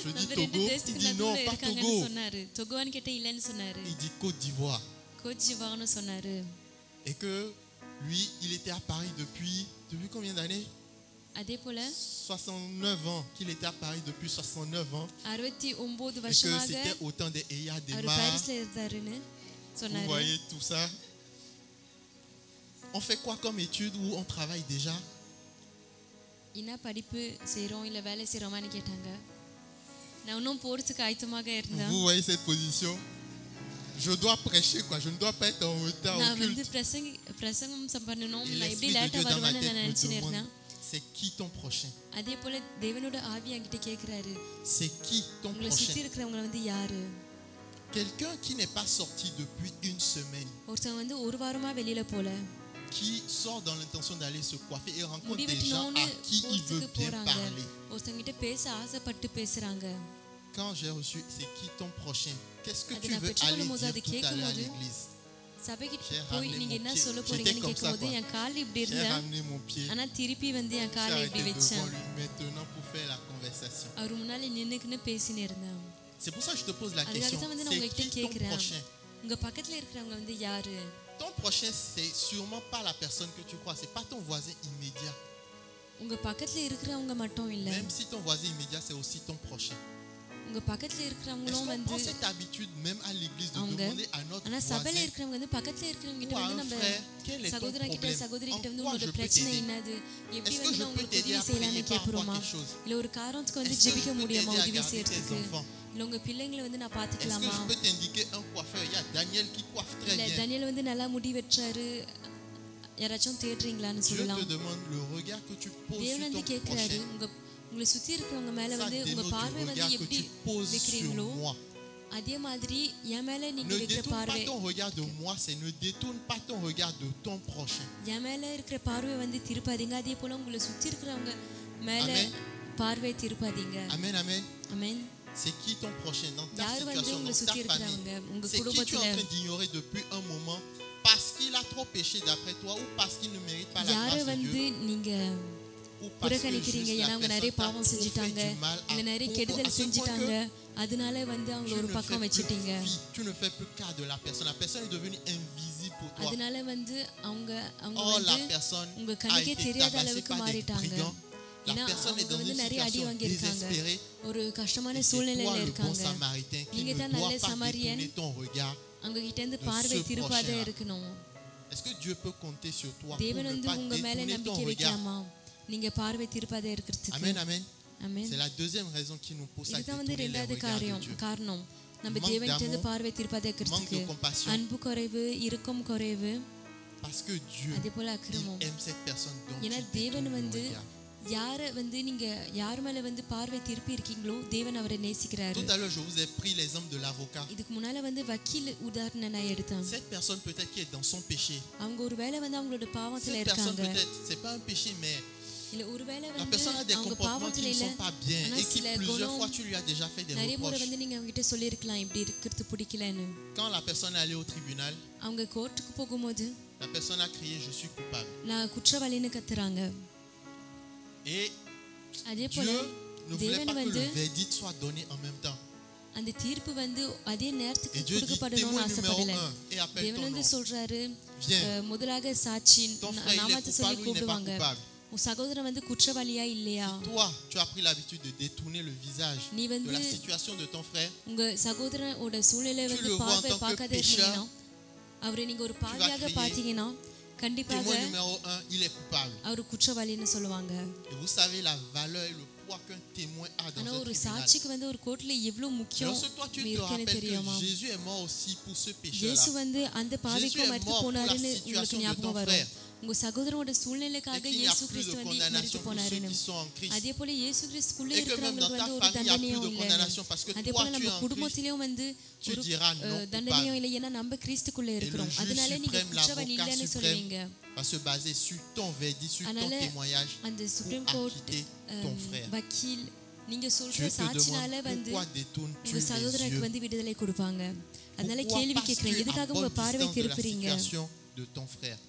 Je dis Togo, il dit non, pas Togo. Il dit Côte d'Ivoire. Et que lui, il était à Paris depuis combien d'années? 69 ans, qu'il était à Paris depuis 69 ans. Et que c'était au temps des Eya Demar. Vous voyez tout ça. On fait quoi comme étude où on travaille déjà? Vous voyez cette position? Je dois prêcher quoi, je ne dois pas être en retard au culte. Et l'Esprit de Dieu dans ma tête me demande, c'est qui ton prochain? C'est qui ton prochain? Quelqu'un qui n'est pas sorti depuis une semaine, qui sort dans l'intention d'aller se coiffer et rencontre des gens à qui il veut bien parler. Quand j'ai reçu c'est qui ton prochain, qu'est-ce que tu veux aller dire tout à l'heure à l'église? J'ai ramené mon pied. J'étais comme ça quoi. J'ai ramené mon pied. J'ai arrêté devant lui maintenant pour faire la conversation. C'est pour ça que je te pose la question. C'est qui ton prochain? Ton prochain, c'est sûrement pas la personne que tu crois. C'est pas ton voisin immédiat. Même si ton voisin immédiat, c'est aussi ton prochain. உங்க பக்கத்துல இருக்கிறவங்களும் வந்து prend cette habitude même à l'église de demander à notre voisin சபையில இருக்கிறவங்க வந்து பக்கத்துல இருக்கிறவங்க கிட்ட வந்து நம்ம சகோதரன் கிட்ட சகோதரி கிட்ட வந்து உங்களோட பிரச்சனை என்னது எப்படி வந்து உங்களுக்கு உதவி செய்யலாம்னு கேக்குறோமா இல்ல ஒரு காரணத்துக்கு வந்து ஜெபிக்க முடியுமா உதவி செய்யறதுக்கு இல்ல உங்க பிள்ளைங்களை வந்து நான் பாத்துக்கலாமா இல்ல டேனியல் வந்து நல்லா முடி வெட்றாரு யாராச்சும் தேடுறீங்களான்னு சொல்லலாம் தேவன் வந்து கேக்குறாரு உங்களை சுத்தி இருக்கிறவங்க மேல வந்து உங்க பார்வை வந்து எப்படி வைக்கிறீங்களோ அதே மாதிரி என் மேல நீங்க வைக்கிற பார்வை என் மேல இருக்கிற பார்வை வந்து திருப்பாதீங்க அதே போல உங்களை சுத்தி இருக்கிறவங்க மேல பார்வை திருப்பாதீங்க ஆமென் ஆமென் ஆமென் C'est qui ton prochain dans ta situation, dans ta famille? C'est qui tu es en train d'ignorer depuis un moment parce qu'il a trop péché d'après toi ou parce qu'il ne mérite pas la grâce de Dieu? புறக்கணிக்கிறீங்க ஏன்னா அவங்க நிறைய பாவம் செஞ்சிட்டாங்க இல்ல நிறைய கெடுதல் செஞ்சிட்டாங்க அதனால வந்து அவங்க ஒரு பக்கம் வச்சிட்டீங்க tu ne fais plus cas de la personne est devenue invisible pour toi அதனால வந்து அவங்க வந்து உங்க கண்ணுக்கே தெரியாத அளவுக்கு மாறிட்டாங்க ஏன்னா அவங்க வந்து நிறைய அடி வாங்கி இருக்காங்க ஒரு கஷ்டமான சூழ்நிலையில இருக்காங்க நீங்க தான் நல்ல சமாரியன் அவங்க கிட்ட இருந்து பார்வை திருப்பாத இருக்கணும் est-ce que Dieu peut compter sur toi தேவன் வந்து உங்க மேல நம்பிக்கை வைக்கலாமா நீங்க பார்வை திருப்பாத இருக்கிறதுக்கு amen amen amen c'est la deuxième raison qui nous pousse à இது வந்து இரண்டாவது காரணம் நம்ம தேவன் கிட்ட பார்வை திருப்பாத இருக்கிறதுக்கு அன்பு குறைவு இரக்கம் குறைவு parce que Dieu aime cette personne donc ஏன்னா தேவன் வந்து யார வந்து நீங்க யார் மேல வந்து பார்வை திருப்பி இருக்கீங்களோ தேவன் அவரை நேசிக்கிறாரு tout à l'heure je vous ai pris l'exemple de l'avocat இதுக்கு முன்னால வந்து வக்கீல் உதாரணம் நான் எடுத்தேன் cette personne peut-être qui est dans son péché அவங்க ஒருவேளை வந்து அவங்களோட பாவத்துல இருக்காங்க peut-être c'est pas un péché mais இல்ல ஒருவேளை la personne a des comportements qui ne sont pas bien et qui plusieurs fois tu lui as déjà fait des நிறைய முறை reproches வந்து நீங்க அவங்கிட்ட சொல்லி இருக்கலாம் இப்படி இருக்கிறது பிடிக்கலன்னு quand la personne est allée au tribunal அவங்க கோர்ட்டுக்கு போகும்போது la personne a crié je suis coupable நான் குற்றவாளின்னு கத்துறாங்க et Dieu ne voulait pas que le verdict soit donné en même temps அந்த தீர்ப்பு வந்து அதே நேரத்துக்கு கொடுக்கப்படணும்னு ஆசைப்படல தேவன் வந்து சொல்றாரு முதலாக சாட்சி நாமத்தை சொல்லி கூப்பிடுவாங்க உன் சகோதரன் வந்து குற்றவாளியா இல்லையா toi tu as pris l'habitude de détourner le visage de la situation de ton frère உங்க சகோதரனோட சூழ்நிலை வந்து பார்க்காத இருக்கீங்கன்னா அவரை நீங்க ஒரு பாவியாக பாத்தீங்கன்னா கண்டிப்பாக il est coupable அவர் குற்றவாளின்னு சொல்லுவாங்க et vous savez la valeur et le poids qu'un témoin a dans ஒரு சாட்சிக்கு வந்து ஒரு கோர்ட்ல எவ்வளவு முக்கியம் இருக்குன்னு தெரியுமா Jésus est mort aussi pour ce péché là இயேசு வந்து அந்த பாவிக்கு மரித்து போனாருன்னு உங்களுக்கு ஞாபகம் வரும் உங்க சகோதரனோட சூழ்நிலைக்காக இயேசு கிறிஸ்து வந்து மரித்து போனாருன்னு அதே போல இயேசு கிறிஸ்துக்குள்ள இருக்கிறவங்களுக்கு வந்து ஒரு தண்டனையும் இல்லை அதே போல நம்ம குடும்பத்திலயும் வந்து ஒரு தண்டனையும் இல்லை ஏன்னா நம்ம கிறிஸ்துக்குள்ள இருக்கிறோம் அதனால நீங்க குற்றவாளி இல்லைன்னு சொல்லுவீங்க va se baser sur ton verdict sur ton témoignage அந்த சுப்ரீம் கோர்ட் வக்கீல் நீங்க சொல்ற சாட்சினால வந்து உங்க சகோதரருக்கு வந்து விடுதலை கொடுப்பாங்க அதனால கேள்வி கேக்குறேன் எதுக்காக உங்க பார்வை திருப்புறீங்க de ton frère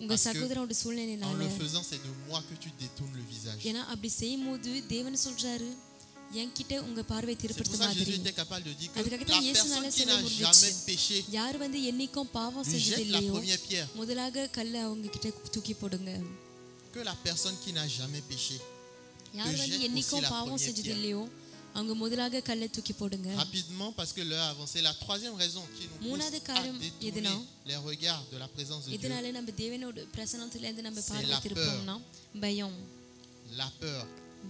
உங்க சகோதரனோட சூழ்நிலைனால en le faisant c'est de moi que tu détournes le visage ஏன்னா அப்படி செய்யும்போது தேவன் சொல்றாரு என்கிட்ட உங்க பார்வை திருப்புறது மாதிரி அதுக்காக தான் இயேசுனால சொல்ல முடிஞ்சுச்சு யார் வந்து என்னைக்கும் பாவம் செஞ்சது இல்லையோ முதலாக கல்லை அவங்க கிட்ட தூக்கி போடுங்க que la personne qui n'a jamais péché யார் வந்து என்னைக்கும் பாவம் செஞ்சது இல்லையோ அவங்க முதலாக கல்லை தூக்கி போடுங்க rapidement parce que l'heure avance la troisième raison qui nous மூணாவது காரணம் எதுனா les regards de la présence de Dieu இதனால நம்ம தேவனோட பிரசன்னத்துல இருந்து நம்ம பார்வை திருப்போம்னா பயம் la peur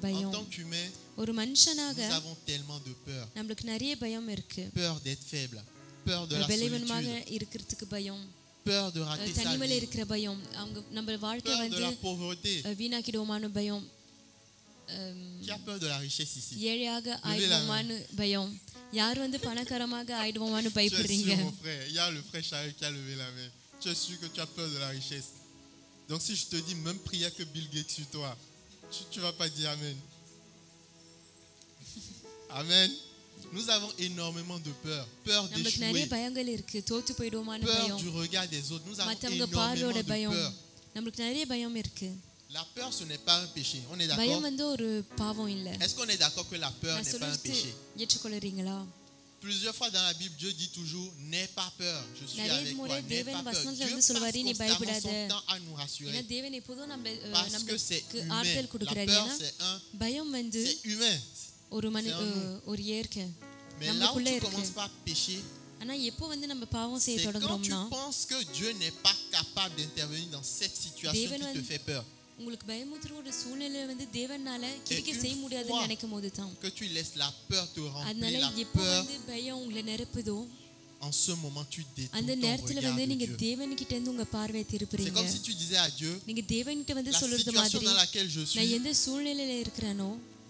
பயம் en tant qu'humain ஒரு மனுஷனாக nous avons tellement de peur நமக்கு நிறைய பயம் இருக்கு peur d'être faible peur de la பலவீனமாக இருக்கிறதுக்கு பயம் peur de rater sa vie தனிமையில இருக்கிற பயம் அவங்க நம்ம வாழ்க்கை வந்து வீணாக்கிடுவோமான பயம் qui a peur de la richesse ici ஏழையாக ஆயிடுவோமான்னு பயம் யார் வந்து பணக்காரமாக ஆயிடுவோமான்னு பயப்படுறீங்க mon frère il y a le frère Charles qui a levé la main tu es sûr que tu as peur de la richesse donc si je te dis même prière que Bill Gates sur toi tu vas pas dire amen amen nous avons énormément de peur d'échouer peur du regard des autres nous avons énormément de peur நமக்கு நிறைய பயம் இருக்கு la peur ce n'est pas un péché on est d'accord பயம் வந்து ஒரு பாவம் இல்ல est-ce qu'on est d'accord que la peur n'est pas un péché ஏற்றுக்கொள்றீங்களா plusieurs fois dans la Bible Dieu dit toujours n'aie pas peur je suis avec toi n'aie pas peur Dieu passe constamment son temps à nous rassurer தேவன் எப்போதும் parce que c'est humain la peur c'est humain Mais là où tu commences pas à pécher, c'est quand tu penses que Dieu n'est pas capable d'intervenir dans cette situation qui te fait peur. Et une fois que tu laisses la peur te remplir, la peur, en ce moment tu détournes ton regard de Dieu. C'est comme si tu disais à Dieu, la situation dans laquelle je suis,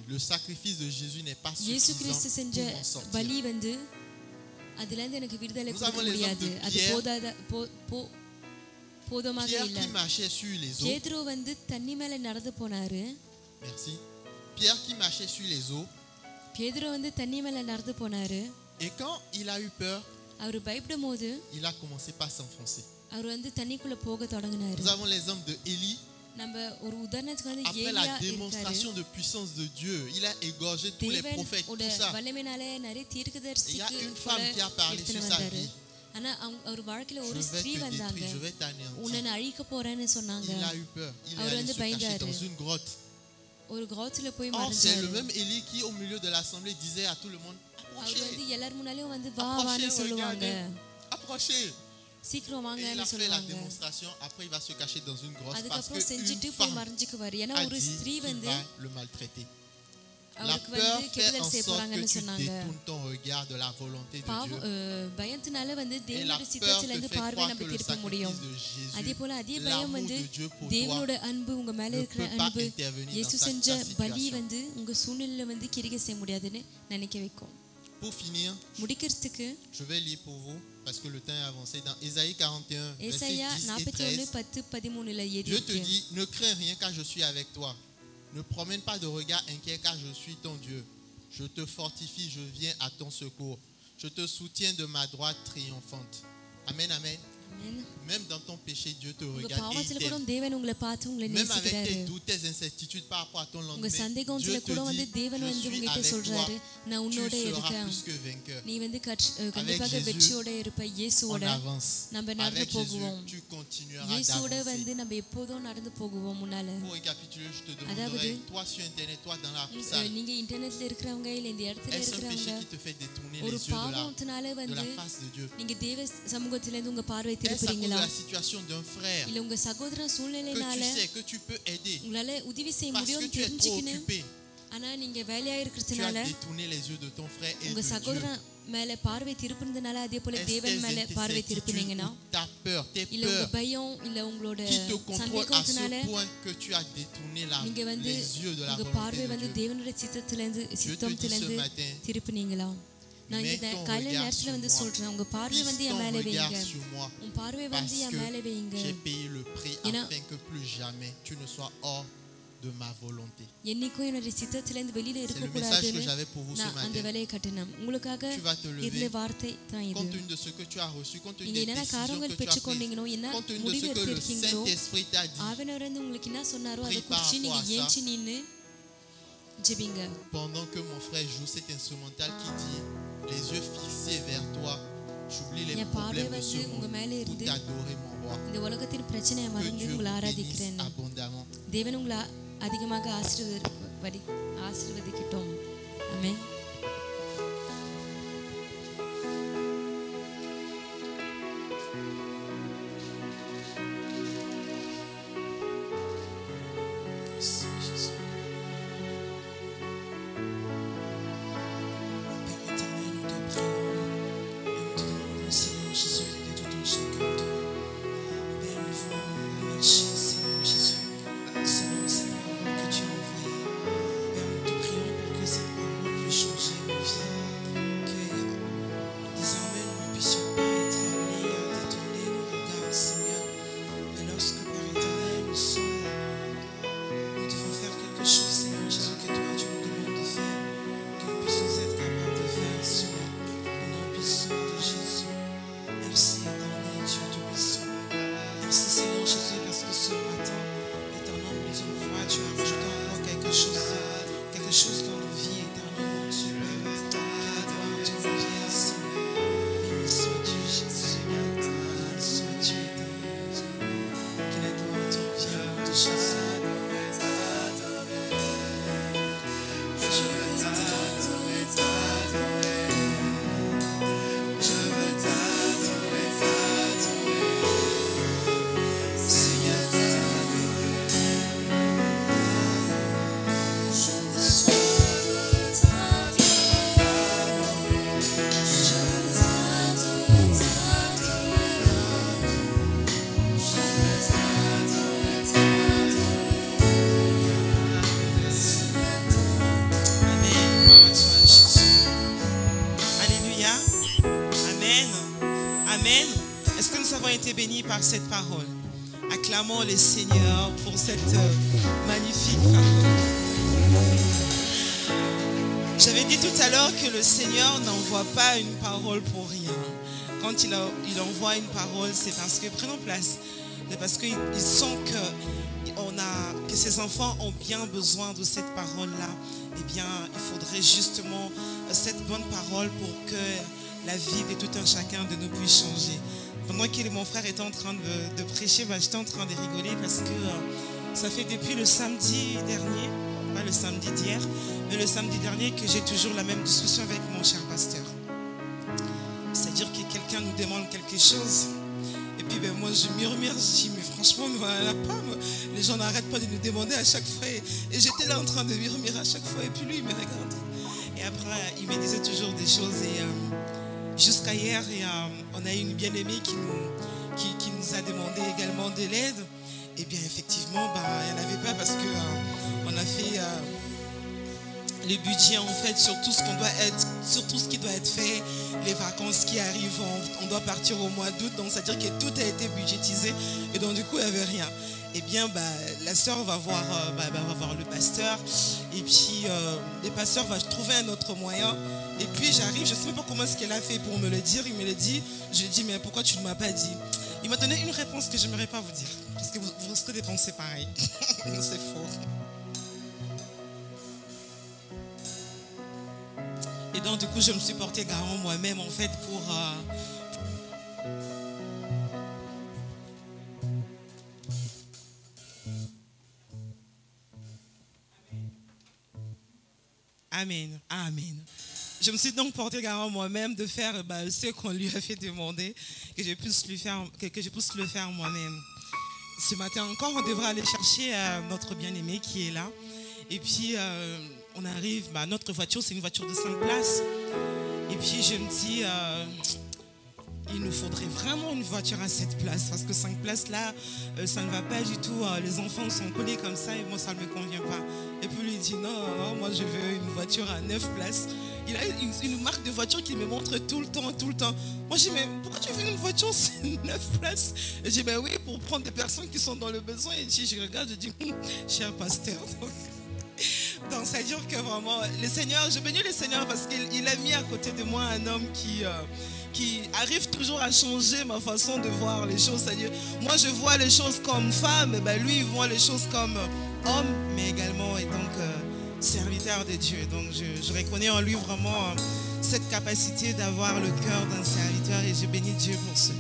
le sacrifice de Jésus n'est pas suffisant pour m'en sortir. Nous avons l'exemple de Pierre qui marchait sur les eaux. Merci. Pierre qui marchait sur les eaux. Et quand il a eu peur, il a commencé par s'enfoncer. Nous avons l'exemple de Élie. Après la démonstration de puissance de Dieu, il a égorgé tous les prophètes, tout ça. Il y a une femme qui a parlé sur sa vie. Je vais te détruire, je vais t'anéantir. Il a eu peur. Il est allé se cacher dans une grotte. Or, c'est le même Élie qui, au milieu de l'assemblée, disait à tout le monde, approchez, regardez, approchez. Et il a fait la démonstration. Après, il va se cacher dans une grotte parce qu'une femme a dit qu'il va le maltraiter. La peur fait en sorte que tu détournes ton regard de la volonté de Dieu. Et la peur te fait croire que le sacrifice de Jésus, l'amour de Dieu pour toi, ne peut pas intervenir dans ta situation. Pour finir, je vais lire pour vous parce que le temps est avancé. Dans Ésaïe 41, verset 10 et 13, Dieu te dit, ne crains rien car je suis avec toi. Ne promène pas de regard inquiet car je suis ton Dieu. Je te fortifie, je viens à ton secours. Je te soutiens de ma droite triomphante. Amen, amen. Même dans ton péché, Dieu te regarde et t'aime. Même avec tes doutes, tes incertitudes par rapport à ton lendemain, Dieu te dit, je suis avec toi, tu seras plus que vainqueur. Avec Jésus, on avance. Avec Jésus, tu continueras d'avancer. Pour récapituler, je te demanderai, toi sur Internet, toi dans la salle, est-ce un péché qui te fait détourner les yeux de la face de Dieu? Est-ce à cause de la situation d'un frère que tu sais que tu peux aider parce que tu es trop occupé? Tu as détourné les yeux de ton frère et de Dieu. Est-ce tes incertitudes ou ta peur, tes peurs qui te contrôlent à ce point que tu as détourné les yeux de la volonté de Dieu? Je te dis ce matin, mets ton regard sur moi. Fixe ton regard sur moi. Parce que j'ai payé le prix afin que plus jamais tu ne sois hors de ma volonté. C'est le message que j'avais pour vous ce matin. Tu vas te lever compte tenu de ce que tu as reçu, compte tenu des décisions que tu as prises, compte tenu de ce que le Saint-Esprit t'a dit. Prie par rapport à ça. Pendant que mon frère joue cet instrumental qui dit les yeux fixés vers toi, j'oublie les problèmes de ce monde pour t'adorer mon roi. Que Dieu bénisse abondamment. Amen. Selon cette parole que tu as envoyée, Père, nous te prions pour que cette parole puisse Est-ce que nous avons été bénis par cette parole? Acclamons le Seigneur pour cette magnifique parole. J'avais dit tout à l'heure que le Seigneur n'envoie pas une parole pour rien. Quand il envoie une parole, c'est parce que, prenons place, c'est parce qu'il sent que ses enfants ont bien besoin de cette parole-là. Eh bien, il faudrait justement cette bonne parole pour que la vie de tout un chacun de nous puisse changer. Pendant que mon frère était en train de prêcher, j'étais en train de rigoler parce que ça fait depuis le samedi dernier, pas le samedi d'hier, mais le samedi dernier que j'ai toujours la même discussion avec mon cher pasteur. C'est-à-dire que quelqu'un nous demande quelque chose et puis moi je murmure, je dis mais franchement les gens n'arrêtent pas de nous demander à chaque fois et j'étais là en train de murmurer à chaque fois et puis lui il me regarde et après il me disait toujours des choses et jusqu'à hier on a eu une bien-aimée qui nous a demandé également de l'aide. Et bien effectivement il n'y en avait pas parce que on a fait les budgets en fait sur tout ce qui doit être fait, les vacances qui arrivent, on doit partir au mois d'août, donc c'est-à-dire que tout a été budgétisé et donc du coup il n'y avait rien. Et bien la sœur va voir le pasteur et puis le pasteur va trouver un autre moyen et puis j'arrive, je ne sais même pas comment est-ce qu'elle a fait pour me le dire, il me le dit, je lui dis mais pourquoi tu ne m'as pas dit? Il m'a donné une réponse que je n'aimerais pas vous dire parce que vous risquez de penser pareil. C'est faux. Et donc du coup je me suis porté garant moi-même en fait pour Amen. Amen. Je me suis donc porté garant moi-même de faire ce qu'on lui a fait demander, que je puisse le faire moi-même. Ce matin encore, on devra aller chercher notre bien-aimé qui est là. Et puis on arrive, notre voiture c'est une voiture de 5 places. Et puis je me dis, il nous faudrait vraiment une voiture à 7 places parce que 5 places là, ça ne va pas du tout. Les enfants sont collés comme ça et moi ça ne me convient pas. Et puis lui il dit non, moi je veux une voiture à 9 places. Il a une marque de voiture qu'il me montre tout le temps. Moi je dis mais pourquoi tu veux une voiture c'est 9 places? Et je dis ben oui, pour prendre des personnes qui sont dans le besoin. Et je regarde, je dis cher pasteur. Donc ça veut dire que vraiment le Seigneur, je bénis le Seigneur parce qu'il a mis à côté de moi un homme qui arrive toujours à changer ma façon de voir les choses. C'est-à-dire, moi je vois les choses comme femme, et lui il voit les choses comme homme, mais également et donc serviteur de Dieu. Donc je reconnais en lui vraiment cette capacité d'avoir le cœur d'un serviteur et je bénis Dieu pour ça.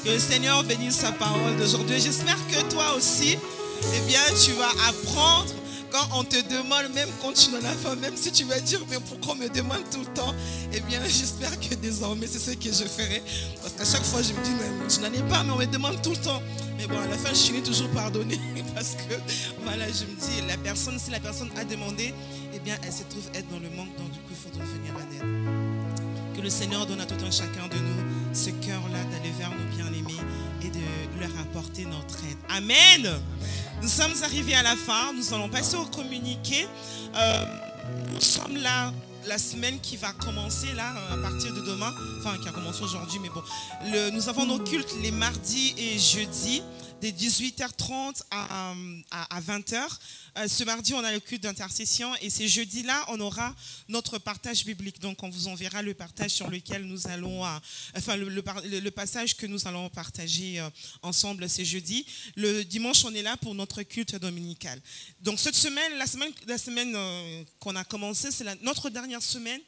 Que le Seigneur bénisse sa parole d'aujourd'hui. J'espère que toi aussi, eh bien, tu vas apprendre. Quand on te demande, même quand tu n'en as pas, même si tu vas dire mais pourquoi on me demande tout le temps, eh bien j'espère que désormais c'est ce que je ferai. Parce qu'à chaque fois je me dis mais je n'en ai pas mais on me demande tout le temps. Mais bon à la fin je finis toujours pardonner parce que voilà je me dis si la personne a demandé, eh bien elle se trouve être dans le manque, donc du coup il faut venir à l'aide. Que le Seigneur donne à tout un chacun de nous ce cœur-là d'aller vers nos bien-aimés et de leur apporter notre aide. Amen. Nous sommes arrivés à la fin, nous allons passer au communiqué. Nous sommes là, la semaine qui va commencer là, à partir de demain, enfin qui a commencé aujourd'hui, mais bon. Nous avons nos cultes les mardis et jeudis, de 18h30 à 20h. Ce mardi, on a le culte d'intercession et ces jeudis-là, on aura notre partage biblique. Donc, on vous enverra le partage sur lequel nous allons, le passage que nous allons partager ensemble ces jeudis. Le dimanche, on est là pour notre culte dominical. Donc, cette semaine, la semaine qu'on a commencé, c'est notre dernière semaine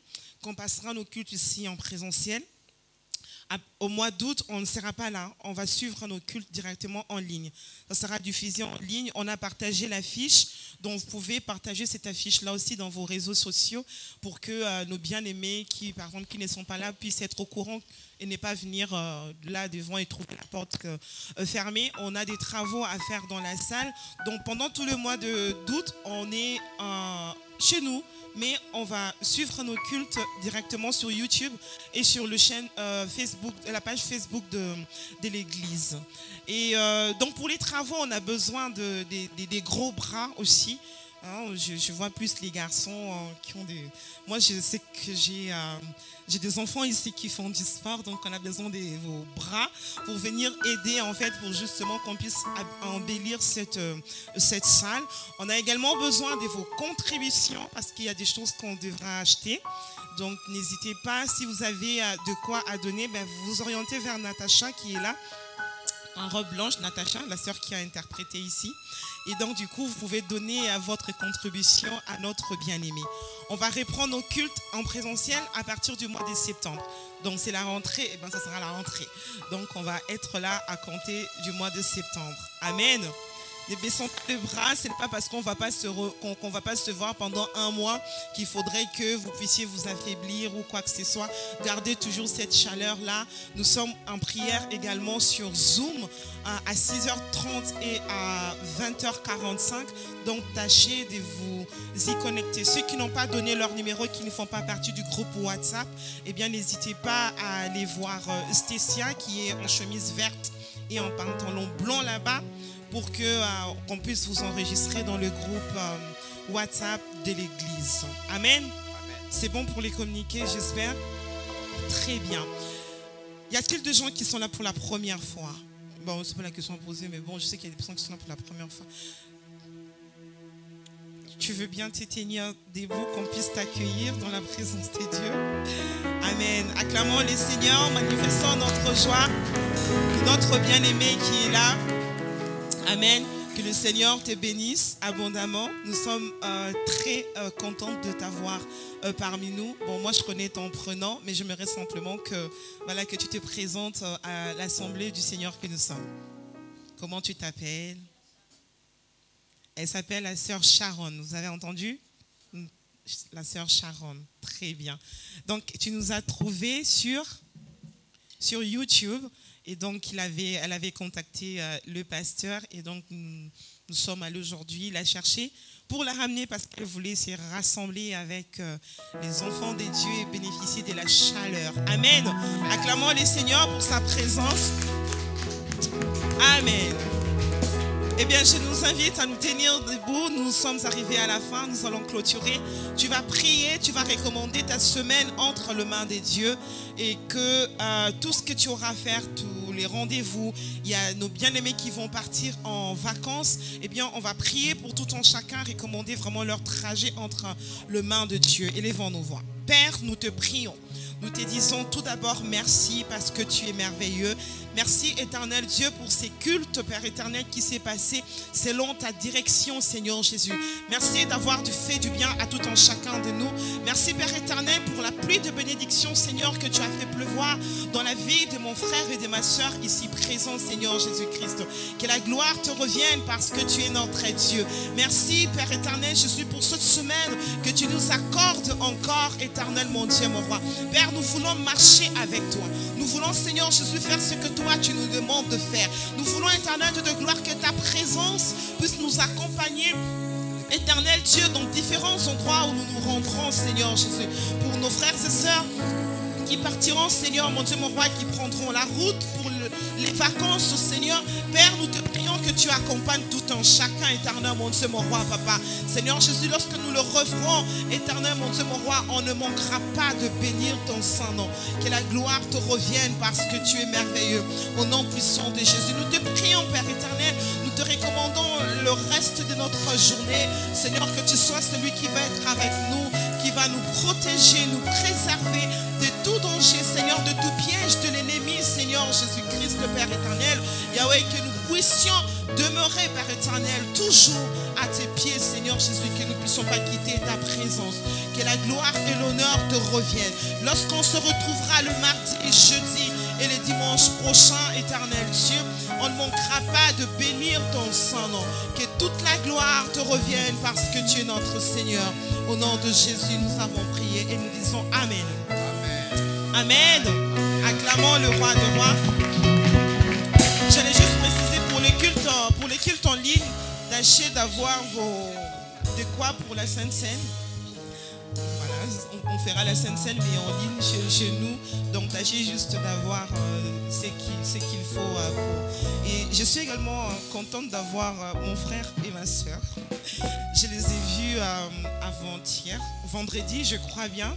qu'on passera nos cultes ici en présentiel. Au mois d'août, on ne sera pas là. On va suivre nos cultes directement en ligne. Ça sera diffusé en ligne. On a partagé l'affiche. Donc, vous pouvez partager cette affiche-là aussi dans vos réseaux sociaux pour que nos bien-aimés, par exemple, qui ne sont pas là, puissent être au courant et ne pas venir là devant et trouver la porte fermée. On a des travaux à faire dans la salle. Donc, pendant tout le mois d'août, on est chez nous. Mais on va suivre nos cultes directement sur YouTube et sur la page Facebook de l'église. Et donc pour les travaux, on a besoin des gros bras aussi Je vois plus les garçons qui ont des... Moi, je sais que j'ai des enfants ici qui font du sport, donc on a besoin de vos bras pour venir aider, en fait, pour justement qu'on puisse embellir cette salle. On a également besoin de vos contributions parce qu'il y a des choses qu'on devra acheter. Donc, n'hésitez pas, si vous avez de quoi à donner, vous vous orientez vers Natacha qui est là, en robe blanche, Natacha, la sœur qui a interprété ici. Et donc, du coup, vous pouvez donner votre contribution à notre bien-aimé. On va reprendre nos cultes en présentiel à partir du mois de septembre. Donc, c'est la rentrée, et ça sera la rentrée. Donc, on va être là à compter du mois de septembre. Amen. Ne baissons pas les bras, ce n'est pas parce qu'on ne va pas se voir pendant un mois qu'il faudrait que vous puissiez vous affaiblir ou quoi que ce soit. Gardez toujours cette chaleur-là. Nous sommes en prière également sur Zoom à 6h30 et à 20h45. Donc, tâchez de vous y connecter. Ceux qui n'ont pas donné leur numéro, qui ne font pas partie du groupe WhatsApp, eh bien, n'hésitez pas à aller voir Stécia qui est en chemise verte et en pantalon blanc là-bas, pour qu'on puisse vous enregistrer dans le groupe WhatsApp de l'église. Amen. C'est bon pour les communiquer, j'espère. Très bien. Y a-t-il des gens qui sont là pour la première fois? Bon, c'est pas la question à poser, mais bon, je sais qu'il y a des personnes qui sont là pour la première fois. Tu veux bien t'éteindre debout, qu'on puisse t'accueillir dans la présence de Dieu? Amen. Acclamons les seigneurs, manifestons notre joie, notre bien-aimé qui est là. Amen. Que le Seigneur te bénisse abondamment. Nous sommes très contents de t'avoir parmi nous. Bon, moi, je connais ton prénom, mais j'aimerais simplement que tu te présentes à l'assemblée du Seigneur que nous sommes. Comment tu t'appelles? Elle s'appelle la sœur Sharon. Vous avez entendu? La sœur Sharon. Très bien. Donc, tu nous as trouvés sur YouTube. Et donc, elle avait contacté le pasteur. Et donc, nous sommes allés aujourd'hui la chercher pour la ramener parce qu'elle voulait se rassembler avec les enfants de Dieu et bénéficier de la chaleur. Amen. Acclamons le Seigneur pour sa présence. Amen. Eh bien, je nous invite à nous tenir debout. Nous sommes arrivés à la fin. Nous allons clôturer. Tu vas prier, tu vas recommander ta semaine entre les mains de Dieu et que tout ce que tu auras à faire, tous les rendez-vous, il y a nos bien-aimés qui vont partir en vacances. Eh bien, on va prier pour tout un chacun, recommander vraiment leur trajet entre les mains de Dieu. Élevons nos voix. Père, nous te prions. Nous te disons tout d'abord merci parce que tu es merveilleux. Merci éternel Dieu pour ces cultes, Père éternel, qui s'est passé selon ta direction, Seigneur Jésus. Merci d'avoir fait du bien à tout un chacun de nous. Merci Père éternel pour la pluie de bénédiction, Seigneur, que tu as fait pleuvoir dans la vie de mon frère et de ma soeur ici présents, Seigneur Jésus-Christ. Que la gloire te revienne parce que tu es notre Dieu. Merci Père éternel Jésus pour cette semaine que tu nous accordes encore, éternel mon Dieu, mon roi. Père, nous voulons marcher avec toi. Nous voulons, Seigneur Jésus, faire ce que toi tu nous demandes de faire. Nous voulons, éternel Dieu de gloire, que ta présence puisse nous accompagner, éternel Dieu, dans différents endroits où nous nous rendrons, Seigneur Jésus. Pour nos frères et sœurs qui partiront, Seigneur, mon Dieu, mon roi, qui prendront la route pour les vacances, Seigneur. Père, nous te prions que tu accompagnes tout un chacun, éternel, mon Dieu, mon roi, papa. Seigneur Jésus, lorsque nous le referons, éternel, mon Dieu, mon roi, on ne manquera pas de bénir ton saint nom. Que la gloire te revienne parce que tu es merveilleux. Au nom puissant de Jésus, nous te prions, Père éternel, nous te recommandons le reste de notre journée. Seigneur, que tu sois celui qui va être avec nous, qui va nous protéger, nous préserver de tout danger, Seigneur, de tout piège de l'ennemi, Seigneur Jésus-Christ, Père éternel. Yahweh, que nous puissions demeurer, Père éternel, toujours à tes pieds, Seigneur Jésus, que nous ne puissions pas quitter ta présence. Que la gloire et l'honneur te reviennent. Lorsqu'on se retrouvera le mardi et jeudi et le dimanche prochain, éternel Dieu, on ne manquera pas de bénir ton saint nom. Que toute la gloire te revienne parce que tu es notre Seigneur. Au nom de Jésus, nous avons prié et nous disons Amen. Amen. Acclamons le roi de rois. J'allais juste préciser pour les cultes en ligne, d'avoir de quoi pour la Sainte Seine. Voilà, on fait sera à la Sainte-Seine, mais en ligne chez nous. Donc, tâchez juste d'avoir ce qu'il faut. Et je suis également contente d'avoir mon frère et ma soeur. Je les ai vus avant-hier, vendredi, je crois bien.